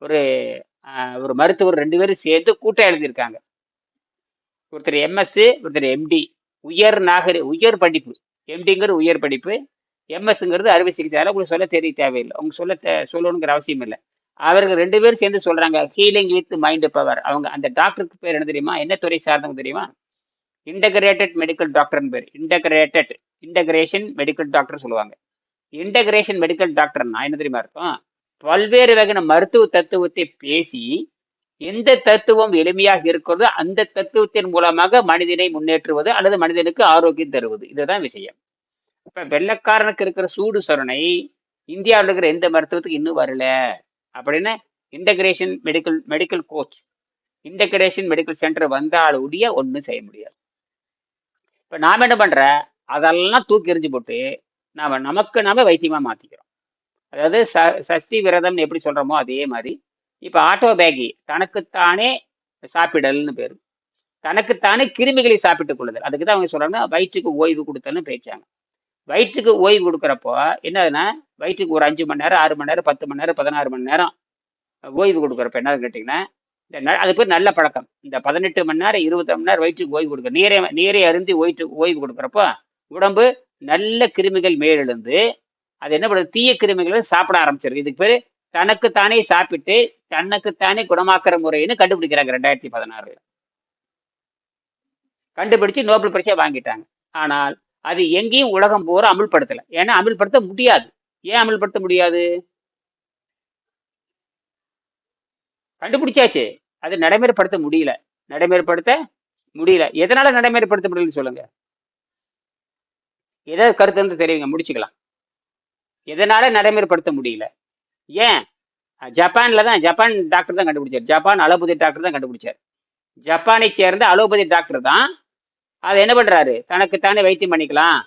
ஒரு மருத்துவர் 2 பேரும் சேர்ந்து கூட்டம் எழுதியிருக்காங்க. ஒருத்தர் எம்எஸ், ஒருத்தர் எம்டி. உயர் படிப்பு. எம்டிங்கிறது உயர் படிப்பு, எம்எஸ்ங்கிறது அறுவை சிகிச்சை. அதெல்லாம் உங்களுக்கு சொல்ல தேவையில்லை. அவங்க சொல்லணுங்கிற அவசியம் இல்லை. அவர்கள் 2 பேரும் சேர்ந்து சொல்றாங்க ஹீலிங் வித் மைண்ட் பவர். அவங்க அந்த டாக்டருக்கு பேர் என்ன தெரியுமா? என்ன துறை சார்ந்தவங்க தெரியுமா? இன்டகிரேட்டட் மெடிக்கல் டாக்டர் பேர். இன்டகிரேஷன் மெடிக்கல் டாக்டர் சொல்லுவாங்க. இன்டகிரேஷன் மெடிக்கல் டாக்டர்னா என்ன தெரியுமா அர்த்தம்? பல்வேறு வகையான மருத்துவ தத்துவத்தை பேசி எந்த தத்துவம் எளிமையாக இருக்கிறதோ அந்த தத்துவத்தின் மூலமாக மனிதனை முன்னேற்றுவது அல்லது மனிதனுக்கு ஆரோக்கியம் தருவது. இதுதான் விஷயம். இப்ப வெள்ளைக்காரனுக்கு இருக்கிற சூடு சொரணை இந்தியாவில் இருக்கிற எந்த மருத்துவத்துக்கு இன்னும் வரல அப்படின்னு integration medical coach, integration medical centre வந்தாலுடைய ஒன்றும் செய்ய முடியாது. இப்ப நாம என்ன பண்ற, அதெல்லாம் தூக்கி எறிஞ்சு போட்டு நாம வைத்தியமா மாத்திக்கிறோம். அதாவது சஷ்டி விரதம்னு எப்படி சொல்றோமோ அதே மாதிரி இப்ப ஆட்டோ பேகி தனக்குத்தானே சாப்பிடல்னு பேரு, தனக்குத்தானே கிருமிகளை சாப்பிட்டுக் கொள்ளுதல். அதுக்கு தான் அவங்க சொல்றாங்கன்னா வயிற்றுக்கு ஓய்வு கொடுத்தல்னு பேச்சாங்க. வயிற்றுக்கு ஓய்வு கொடுக்குறப்போ என்னதுன்னா, வயிற்றுக்கு ஒரு 5 மணி நேரம் 6 மணி நேரம் 10 மணி நேரம் 16 மணி நேரம் ஓய்வு கொடுக்குறப்ப என்னது கேட்டிங்கன்னா, அது பேர் நல்ல பழக்கம். இந்த 18 மணி நேரம் 20 மணி நேரம் வயிற்றுக்கு ஓய்வு கொடுக்குற நீரை அருந்தி ஓய்வு கொடுக்குறப்போ உடம்பு நல்ல கிருமிகள் மேலெழுந்து அது என்ன பண்ணுது, தீய கிருமிகளை சாப்பிட ஆரம்பிச்சிருக்கு. இதுக்கு பேர் தனக்குத்தானே சாப்பிட்டு தனக்குத்தானே குணமாக்குற முறைன்னு கண்டுபிடிக்கிறாங்க 2016 கண்டுபிடிச்சு நோபல் பரிசை வாங்கிட்டாங்க. ஆனால் அது எங்கேயும் உலகம் பூரா அமுல்படுத்தல. ஏன்னா அமுல்படுத்த முடியாது. ஏன் அமுல்படுத்த முடியாது? கண்டுபிடிச்சாச்சு, அது நடைமுறைப்படுத்த முடியல. எதனால நடைமுறைப்படுத்த முடியலன்னு சொல்லுங்க. ஏதாவது கருத்து வந்து தெரியுங்க, முடிச்சுக்கலாம். எதனால நடைமுறைப்படுத்த முடியல? ஏன்? ஜப்பான் டாக்டர் தான் கண்டுபிடிச்சார். ஜப்பான் அலோபதி டாக்டர் தான் கண்டுபிடிச்சார். ஜப்பானை சேர்ந்த அலோபதி டாக்டர் தான் அதை என்ன பண்றாரு, தனக்குத்தானே வைத்தியம் பண்ணிக்கலாம்.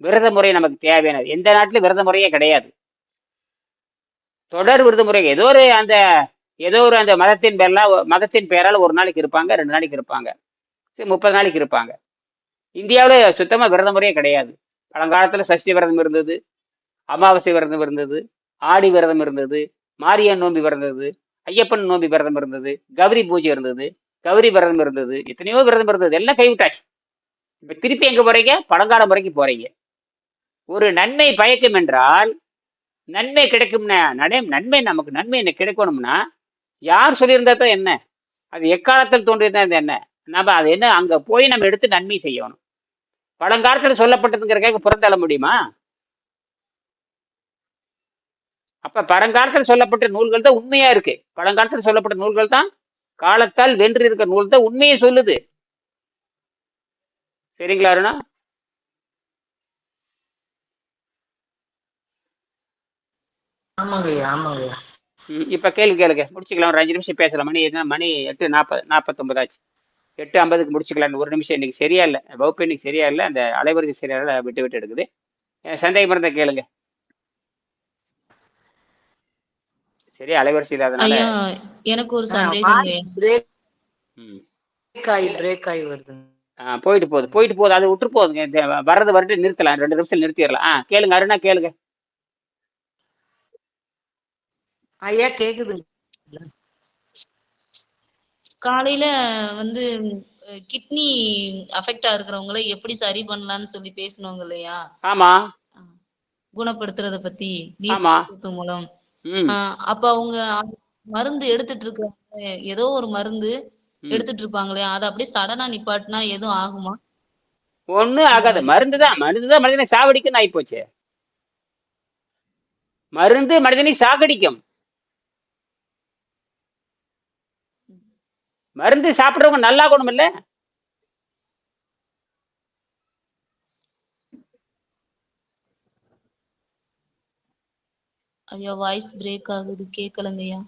விரத முறை நமக்கு தேவையானது. எந்த நாட்டிலும் விரத முறையே கிடையாது. தொடர் விரத முறை ஏதோ ஒரு அந்த மதத்தின் பேரால் ஒரு நாளைக்கு இருப்பாங்க, 2 நாளைக்கு இருப்பாங்க, 30 நாளைக்கு இருப்பாங்க. இந்தியாவில் சுத்தமா விரத முறையே கிடையாது. பழங்காலத்துல சஷ்டி விரதம் இருந்தது, அமாவாசை விரதம் இருந்தது, ஆடி விரதம் இருந்தது, மாரியன் நோம்பி விரதம் இருந்தது, ஐயப்பன் நோம்பி விரதம் இருந்தது, கௌரி பூஜை இருந்தது, கௌரி விரதம் இருந்தது, எத்தனையோ விரதம் இருந்தது. எல்லாம் கைவிட்டாச்சு. இப்ப திருப்பி எங்க போறீங்க? பழங்கால முறைக்கு போறீங்க. ஒரு நன்மை பயக்கும் என்றால் நன்மை கிடைக்கும்னா, நன்மை நமக்கு நன்மை என்ன கிடைக்கணும்னா யார் சொல்லியிருந்தா தான் என்ன, அது எக்காலத்தில் தோன்றியதா என்ன, நம்ம அது என்ன அங்க போய் நம்ம எடுத்து நன்மை செய்யணும். பழங்காலத்துல சொல்லப்பட்டதுங்கிறக்காக புறந்தள்ள முடியுமா? அப்ப பழங்காலத்தில் சொல்லப்பட்ட நூல்கள் தான் உண்மையா இருக்கு. பழங்காலத்தில் சொல்லப்பட்ட நூல்கள் தான் காலத்தால் வென்று இருக்கிற நூல் தான் உண்மையை சொல்லுது. சரிங்களா அருணா? இப்ப கேளுங்க, முடிச்சுக்கலாம். ஒரு 5 நிமிஷம் பேசலாம். மணி 8:49 ஆச்சு. 8:50க்கு முடிச்சுக்கலாம். ஒரு நிமிஷம். இன்னைக்கு சரியா இல்லை, வகுப்பு இன்னைக்கு சரியா இல்லை, அந்த அலைவரிசை சரியா இல்லை, விட்டு எடுக்குது. சந்தேகம் இருந்தா கேளுங்க. சரி, அலைவரிசை இல்லாதனால ஐயா எனக்கு ஒரு சந்தேகங்க. போயிட்டு போகுது, அது விட்டு போகுதுங்க. வரட்டு நிறுத்தலாம், 2 நிமிஷம் நிறுத்திடலாம். கேளுங்க அருணா, கேளுங்க. ஐயா கேக்குது. காலையில வந்து கிட்னி அஃபெக்டா இருக்கிறவங்களை எப்படி சரி பண்ணலாம்னு சொல்லி பேசணுங்க இல்லையா? ஆமா, குணப்படுத்துறத பத்தி ஆமா. நீர் மூலம். அப்ப அவங்க மருந்து எடுத்துட்டு இருக்காங்க, ஏதோ ஒரு மருந்து எடுத்துட்டு இருப்பாங்களே, அதை அப்படியே சடனா நிப்பாட்டினா எதுவும் ஆகுமா? ஒண்ணும் ஆகாது. மருந்துதான் மனிதனை சாவடிக்கும் ஆகி போச்சு. மருந்து மனிதனை சாகடிக்கும். மருந்து சாப்பிடுறவங்க நல்லா குணம் இல்ல. ஐயா வாய்ஸ் பிரேக் ஆகுது, கேட்கலங்கய்யா.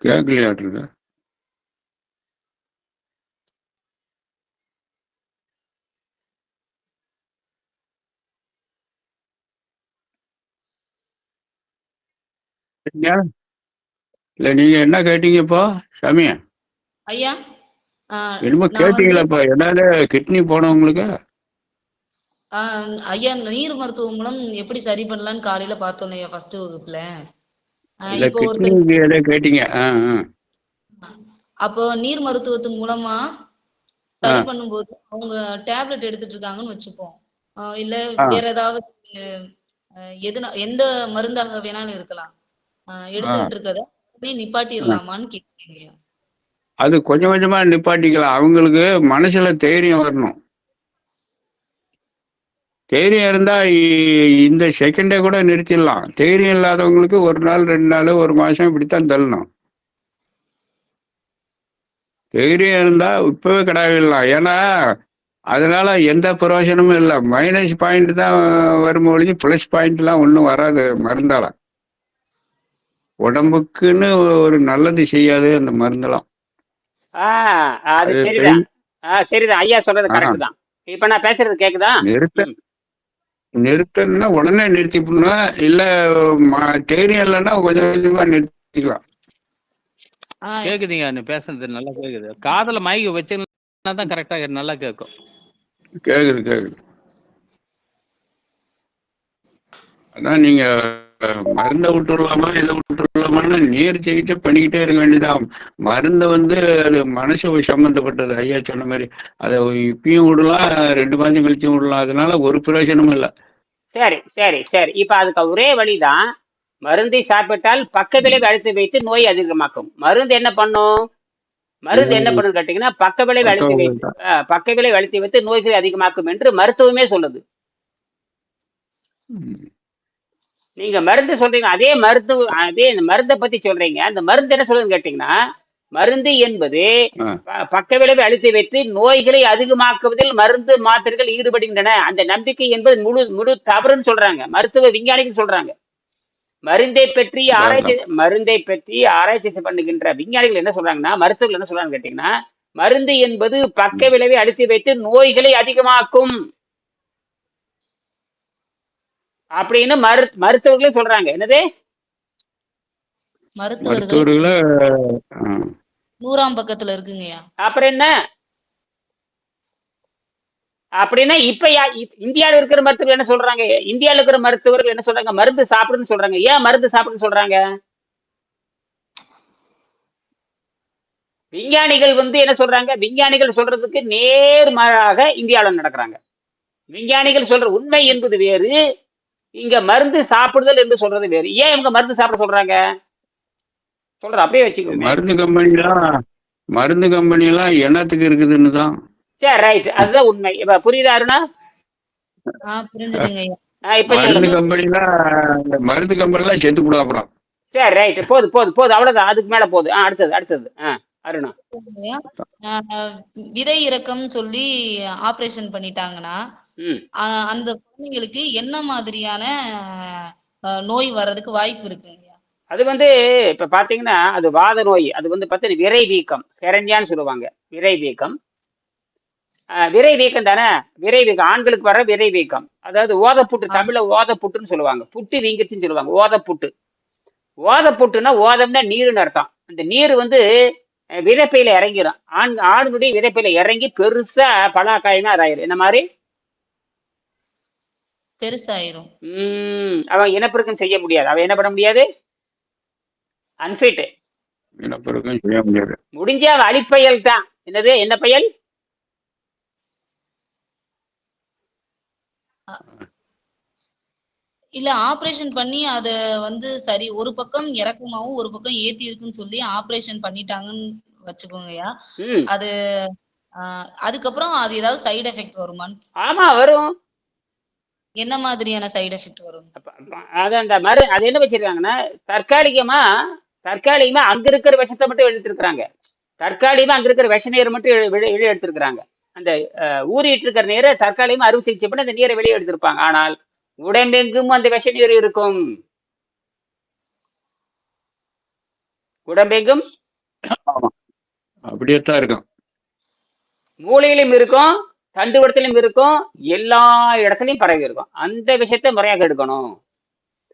கேட்கலையாட்டு. இல்ல நீங்க என்ன கேட்டீங்க இப்போ சாமியா? ஐயா என்னமோ கேட்டீங்களா? என்னால கிட்னி போனவங்களுக்கு ஐயா நீர் மருத்துவம் மூலம் எப்படி சரி பண்ணலாம்னு காலையில பார்த்தோம் ஐயா, ஃபர்ஸ்ட் வகுப்புல. இப்போ கேட்டீங்க. அப்போ நீர் மருத்துவத்தின் மூலமா சரி பண்ணும்போது அவங்க டேப்லெட் எடுத்துட்டு இருக்காங்கன்னு வச்சுப்போம், இல்ல வேற ஏதாவது எந்த மருந்தாக வேணாலும் இருக்கலாம், எடுத்துக்கிட்டு இருக்கத நிப்பாட்டிடலாமான்னு கேட்குறீங்க? அது கொஞ்சம் கொஞ்சமா நிப்பாட்டிக்கலாம். அவங்களுக்கு மனசுல தைரியம் வரணும். தைரியம் இருந்தா இந்த செகண்டே கூட நிறுத்திடலாம். தைரியம் இல்லாதவங்களுக்கு 1 நாள் 2 நாள் 1 மாசம் இப்படித்தான் தள்ளணும். தைரியம் இருந்தா இப்பவே கிடாவிடலாம். ஏன்னா அதனால எந்த பிரயோஜனமும் இல்லை. மைனஸ் பாயிண்ட் தான் வரும் ஒழிஞ்சு பிளஸ் பாயிண்ட்லாம் ஒன்றும் வராது மருந்தால. உடம்புக்குன்னு ஒரு நல்லது செய்யாது அந்த மருந்தெல்லாம். அது அது சரிதான். சரிதான், ஐயா சொல்றது ஆ, கரெக்ட் தான். இப்ப நான் பேசுறது கேக்குதா? நிறுத்த ம். நிறுத்தணும்னா உடனே நிறுத்திப்படணும். இல்ல தைரியம் இல்லைன்னா கொஞ்சம் கொஞ்சமா நிறுத்திக்கலாம். ஆஹ் கேக்குதுங்க, நீ பேசுறது நல்லா கேக்குது. காதுல மைக் வச்சீங்கன்னா தான் கரெக்டா நல்லா கேட்கும். கேக்குது. அதான் நீங்க மருந்தை விட்டுடலாமா இதை விட்டுடலாமான்னு நேர்த்திக்கிட்டே பண்ணிக்கிட்டே இருக்க வேண்டியதான். மருந்தை அது மனசு சம்பந்தப்பட்டது. ஐயா சொன்ன மாதிரி அதை இப்பயும் விடலாம், 2 மாதம் கழிச்சும் விடலாம். அதனால ஒரு பிரயோஜனமும் இல்லை. சரி. இப்ப அதுக்கு ஒரே வழிதான். மருந்தை சாப்பிட்டால் பக்க விளைவு அழுத்தி வைத்து நோய் அதிகமாக்கும். மருந்து என்ன பண்ணும் கேட்டீங்கன்னா பக்க விளைவு அழுத்தி வைத்து நோய்களை அதிகமாக்கும் என்று மருத்துவமே சொல்லுது. நீங்க மருந்து சொல்றீங்க, அதே மருந்தை பத்தி சொல்றீங்க. அந்த மருந்து என்ன சொல்லுதுன்னு கேட்டீங்கன்னா, மருந்து என்பது பக்க விளைவை அழுத்தி வைத்து நோய்களை அதிகமாக்குவதில் மருந்து மாத்திரைகள் ஈடுபடுகின்றன. அந்த நம்பிக்கை என்பது முழு தவறுன்னு சொல்றாங்க மருத்துவ விஞ்ஞானிகள் சொல்றாங்க. மருந்தை பற்றி ஆராய்ச்சி பண்ணுகின்ற விஞ்ஞானிகள் என்ன சொல்றாங்கன்னா, மருத்துவர்கள் என்ன சொல்றாங்க கேட்டீங்கன்னா, மருந்து என்பது பக்க விளைவை அழுத்தி வைத்து நோய்களை அதிகமாக்கும் அப்படின்னு மருத்துவர்களே சொல்றாங்க. என்னது? மருத்துவர்களே 100ஆம் பக்கத்துல இருக்குங்கய்யா. அப்புறம் என்ன அப்படின்னா இப்ப இந்தியாவில் இருக்கிற மருத்துவர்கள் என்ன சொல்றாங்க? இந்தியாவில் இருக்கிற மருத்துவர்கள் என்ன சொல்றாங்க? மருந்து சாப்பிடுன்னு சொல்றாங்க. ஏன் மருந்து சாப்பிடுன்னு சொல்றாங்க? விஞ்ஞானிகள் என்ன சொல்றாங்க? விஞ்ஞானிகள் சொல்றதுக்கு நேர்மாறாக இந்தியாவில் நடக்கிறாங்க. விஞ்ஞானிகள் சொல்ற உண்மை என்பது வேறு, இங்க மருந்து சாப்பிடுதல் என்று சொல்றது வேறு. ஏன் இவங்க மருந்து சாப்பிட சொல்றாங்க? அப்படியே வச்சுக்கோங்க. மருந்து கம்பெனி எல்லாம் என்னத்துக்கு இருக்குதுன்னு தான். சரி, ரைட், அதுதான் உண்மை. இப்ப புரியுதா அருணா? புரிஞ்சுதுங்க ஐயா. இப்ப மருந்து கம்பெனி எல்லாம் செத்து போட அப்புறம். சரி, ரைட், போது அவ்வளவுதான். அதுக்கு மேல போகுது. அடுத்தது அருணா. விதை இறக்கம் சொல்லி ஆபரேஷன் பண்ணிட்டாங்கன்னா அந்த குழந்தைங்களுக்கு என்ன மாதிரியான நோய் வர்றதுக்கு வாய்ப்பு இருக்குங்க? அது இப்ப பாத்தீங்கன்னா அது வாத நோய். அது பாத்தீங்கன்னா விரை வீக்கம், ஹெரண்யான்னு சொல்லுவாங்க. விரை வீக்கம் தானே. விரை வீக்கம் ஆண்களுக்கு வர விரை வீக்கம். அதாவது ஓதப்புட்டு, தமிழ்ல ஓதப்புட்டுன்னு சொல்லுவாங்க. புட்டு வீங்கிருச்சுன்னு சொல்லுவாங்க. ஓதப்புட்டுன்னா ஓதம்னா நீருன்னு அர்த்தம். அந்த நீர் விதைப்பையில இறங்கிடும். ஆணுடைய விதைப்பையில இறங்கி பெருசா பலாக்காயமா அதாயிரும். என்ன மாதிரி பெருசாயிரும். அவன் இனப்பெருக்கம் செய்ய முடியாது. அவன் என்ன பண்ண முடியாது? அன்ஃபிட். இனப்பெருக்கம் செய்ய முடியாது. முடிஞ்ச அழிப்பயல் தான். என்னது? என்ன பயல்? இல்ல ஆபரேஷன் பண்ணி அத சரி, ஒரு பக்கம் இறக்கமாவும் ஒரு பக்கம் ஏத்தி இருக்குன்னு சொல்லி ஆபரேஷன் பண்ணிட்டாங்கன்னு வச்சுக்கோங்கய்யா. அது அதுக்கப்புறம் அது ஏதாவது சைடு எஃபெக்ட் வருமான்னு? ஆமா, வரும். என்ன மாதிரியான சைடு எஃபெக்ட் வரும்? அது என்ன வச்சிருக்காங்கன்னா, தற்காலிகமா அங்க இருக்கிற விஷத்தை மட்டும் எடுத்திருக்கிறாங்க. தற்காலிகமா அங்க இருக்கிற விஷ நீரை மட்டும் வெளியே எடுத்திருக்கிறாங்க. அந்த ஊறிட்டு இருக்கிற நீரை தற்காலிகமா அறுவை சிகிச்சை பண்ணி அந்த நீரை வெளியே எடுத்திருப்பாங்க. ஆனால் உடம்பெங்கும் அந்த விஷ நீர் இருக்கும். உடம்பெங்கும் அப்படியே தான் இருக்கும். மூளையிலும் இருக்கும், தண்டுவடத்திலும் இருக்கும், எல்லா இடத்துலயும் பரவி இருக்கும். அந்த விஷயத்தை முறையாக எடுக்கணும்.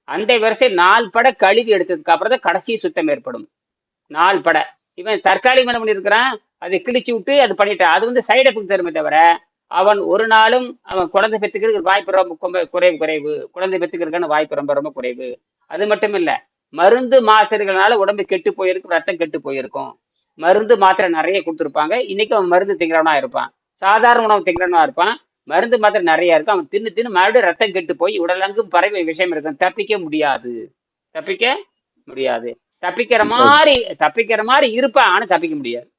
அந்த வரிசை 4 பட கழுவி எடுத்ததுக்கு அப்புறம் தான் கடைசி சுத்தம் ஏற்படும். 4 பட. இவன் தற்காலிகம் என்ன பண்ணிருக்கிறான், அதை கிழிச்சு விட்டு அது பண்ணிட்டான். அது சைடு எஃபெக்ட் தருமே தவிர அவன் ஒரு நாளும் அவன் குழந்தை பெற்றுக்கிறதுக்கு வாய்ப்பு ரொம்ப குறைவு. குழந்தை பெற்றுக்கிறதுக்கான வாய்ப்பு ரொம்ப குறைவு. அது மட்டும் இல்ல, மருந்து மாத்திரைகளால உடம்பு கெட்டு போயிருக்கும், ரத்தம் கெட்டு போயிருக்கும். மருந்து மாத்திரை நிறைய கொடுத்துருப்பாங்க. இன்னைக்கு அவன் மருந்து திங்கிறவனா இருப்பான், சாதாரண உணவு திங்கிறவனா இருப்பான். மருந்து மாத்திரை நிறைய இருக்கும். அவன் தின்னு மறுபடியும் ரத்தம் கெட்டு போய் உடலங்கும் பரவி விஷயம் இருக்கும். தப்பிக்க முடியாது. தப்பிக்கிற மாதிரி இருப்பான், ஆனா தப்பிக்க முடியாது.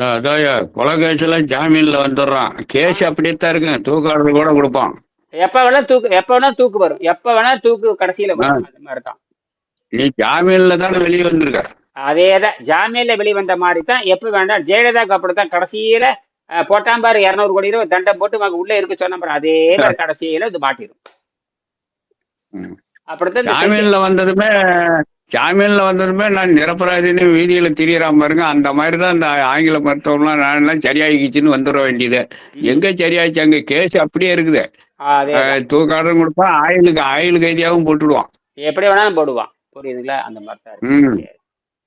அதான்யா கொலை கேஸ் எல்லாம் ஜாமீன்ல வந்துடுறான். கேஸ் அப்படியே தான் இருக்கு, தூக்காடுறது கூட கொடுப்பான். எப்ப வேணா தூக்கு வரும், எப்ப வேணா தூக்கு கடைசியில ஆ, வரும். அந்த மாதிரிதான். நீ ஜாமீன்ல தானே வெளியே வந்திருக்க. அதேதான் ஜாமீன்ல வெளிவந்த மாதிரி தான் எப்ப வேண்டாம். ஜெயலலிதாக்கு அப்படித்தான் கடைசியில போட்டாம் பாரு 200 கோடி ரூபாய் தண்டம் போட்டு உள்ள இருக்க சொன்ன பாரு, அதே மாதிரி கடைசியில இது மாட்டிடும். ம். அப்படித்தான் இந்த ஜாமீன்ல வந்ததுமே நான் நிரபராதின்னு வீதியில திரியறாம பாருங்க. அந்த மாதிரி தான் இந்த ஆங்கில மருத்துவம்லாம் நான்லாம் சரியாகிக்கிச்சுன்னு வந்துட வேண்டியது. எங்க சரியாச்சு, அங்க கேஸ் அப்படியே இருக்குது. அதே தூக்காடும் கொடுப்பான், ஆயுள் கைதியாகவும் போட்டுடுவான். எப்படி வேணாலும் போடுவான். புரியுதுங்களா? அந்த மாதிரி தான் இருக்கு. ம். சரி.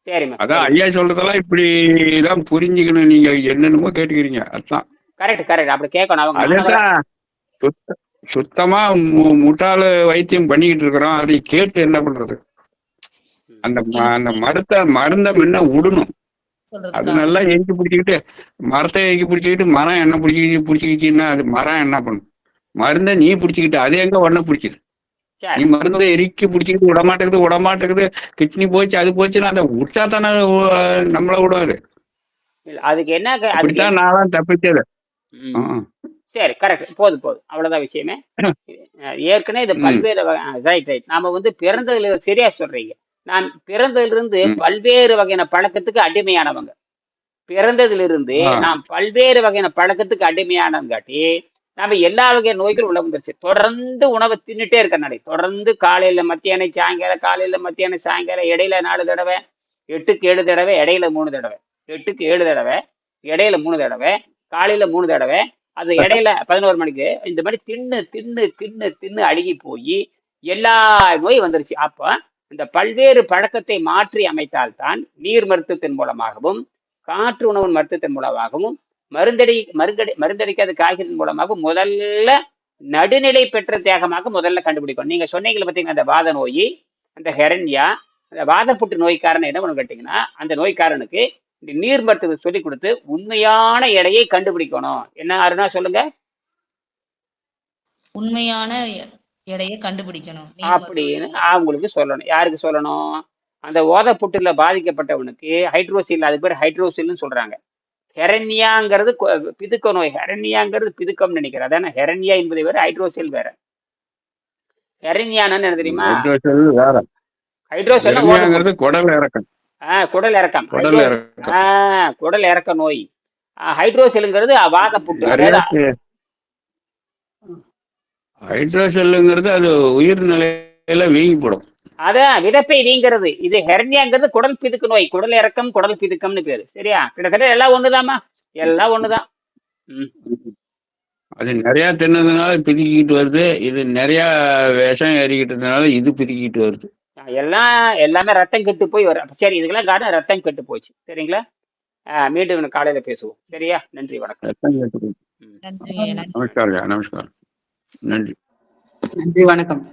சரிம்மா, அதான் சரி. ஐயா சொல்றதெல்லாம் இப்படிதான் புரிஞ்சுக்கணும். நீங்க என்னென்னமோ கேட்டுக்கிறீங்க. அதான் கரெக்ட் அப்படி கேட்கணும் அவங்க. அதுதான் சுத்தமா முட்டாளு வைத்தியம் பண்ணிக்கிட்டு இருக்கிறோம். அதை கேட்டு என்ன பண்றது? அந்த மருந்த முன்ன விடணும். அது சொல்றதுக்கா நல்லா எரிக்கி பிடிச்சிக்கிட்டு, மரத்தை எரிக்கி பிடிச்சிக்கிட்டு, மரம் என்ன பிடிச்சிக்கிச்சுன்னா அது மரம் என்ன பண்ணும்? மருந்தை நீ பிடிச்சிக்கிட்டு அது எங்க உடனே பிடிச்சிது? நீ சரி. மருந்தை எரிக்கி பிடிச்சிக்கிட்டு விடமாட்டேங்குது, கிட்னி போச்சு அது போச்சுன்னா அதை விட்டா தானே நம்மள விடாது. இல்ல, அதுக்கு என்ன அதுக்கு அப்படித்தான் நான்லாம் தப்பிச்சது. ம். சரி, கரெக்ட். போதும் அவ்வளவுதான் விஷயமே. ஏற்கனவே இது பல்வேறு ரைட் நாம பிறந்ததுல சரியா சொல்றீங்க. நான் பிறந்ததிலிருந்து பல்வேறு வகையான பழக்கத்துக்கு அடிமையானவங்க. பிறந்ததிலிருந்து நாம் பல்வேறு வகையான பழக்கத்துக்கு அடிமையானங்காட்டி நம்ம எல்லா வகையான நோய்களும் உள்ள வந்துருச்சு. தொடர்ந்து உணவை தின்னுட்டே இருக்கனாலே, தொடர்ந்து காலையில மத்தியானம் சாயங்காலம், காலையில மத்தியானம் சாயங்காலம், இடையில 4 தடவை, 8க்கு 7 தடவை, இடையில 3 தடவை, 8க்கு 7 தடவை, இடையில 3 தடவை, காலையில 3 தடவை, அது இடையில 11 மணிக்கு, இந்த மாதிரி தின்னு தின்னு தின்னு தின்னு அழுகி போய் எல்லா நோய் வந்துருச்சு. அப்ப இந்த பல்வேறு பழக்கத்தை மாற்றி அமைத்தால்தான் நீர் மருத்துவத்தின் மூலமாகவும், காற்று உணவு மருத்துவத்தின் மூலமாகவும், மருந்தடிக்காத காய்கறியின் மூலமாக முதல்ல நடுநிலை பெற்ற தேகமாக முதல்ல கண்டுபிடிக்கும். நீங்க சொன்னீங்க பார்த்தீங்கன்னா, அந்த வாத நோய், அந்த ஹெரண்யா, அந்த வாதப்புற்று நோய்க்காரன் என்ன பண்ணு கேட்டீங்கன்னா, அந்த நோய்க்காரனுக்கு இந்த நீர் மருத்துவத்தை சொல்லி கொடுத்து உண்மையான எடையை கண்டுபிடிக்கணும். என்ன அருணா சொல்லுங்க? உண்மையான எடையை கண்டுபிடிக்கணும் அப்படின்னு அவங்களுக்கு சொல்லணும். யாருக்கு சொல்லணும்? அந்த ஓதப்புற்றுல பாதிக்கப்பட்டவனுக்கு ஹைட்ரோசில், அது பேர் ஹைட்ரோசில்னு சொல்றாங்க. ஹெரண்யாங்கிறது பிதுக்க நோய். ஹெரண்யாங்கிறது பிதுக்கம் நினைக்கிறேன். அதான ஹெரண்யா என்பது வேற, ஹைட்ரோசில் வேற. ஹெரண்யான்னு என்ன தெரியுமா? ஹைட்ரோசில் குடல் இறக்கம். குடல் இறக்கம், குடல் இறக்கம். குடல் இறக்க நோய். ஹைட்ரோசில்ங்கிறது வாதப்புற்று. ஹைட்ரோசெல்லுங்கிறது அது உயிர் நிலையில வீங்கி போடும். அதான் விதப்பை வீங்கிறது. இது ஹெரண்யாங்கிறது குடல் பிதுக்கு நோய். குடல் இறக்கம், குடல் பிதுக்கம்னு பேரு. சரியா? கிட்டத்தட்ட எல்லாம் ஒண்ணுதாம்மா, எல்லாம் ஒண்ணுதான். அது நிறைய தின்னதுனால பிதுக்கிட்டு வருது. இது நிறைய விஷம் ஏறிக்கிட்டதுனால இது பிதுக்கிட்டு வருது. எல்லாமே ரத்தம் கெட்டு போய் வரும். சரி, இதுக்கெல்லாம் காரணம் ரத்தம் கெட்டு போச்சு. சரிங்களா? மீண்டும் காலையில பேசுவோம். சரியா? நன்றி, வணக்கம். ரத்தம் கெட்டு போச்சு. நன்றி. நமஸ்காரம். நன்றி. நன்றி, வணக்கம்.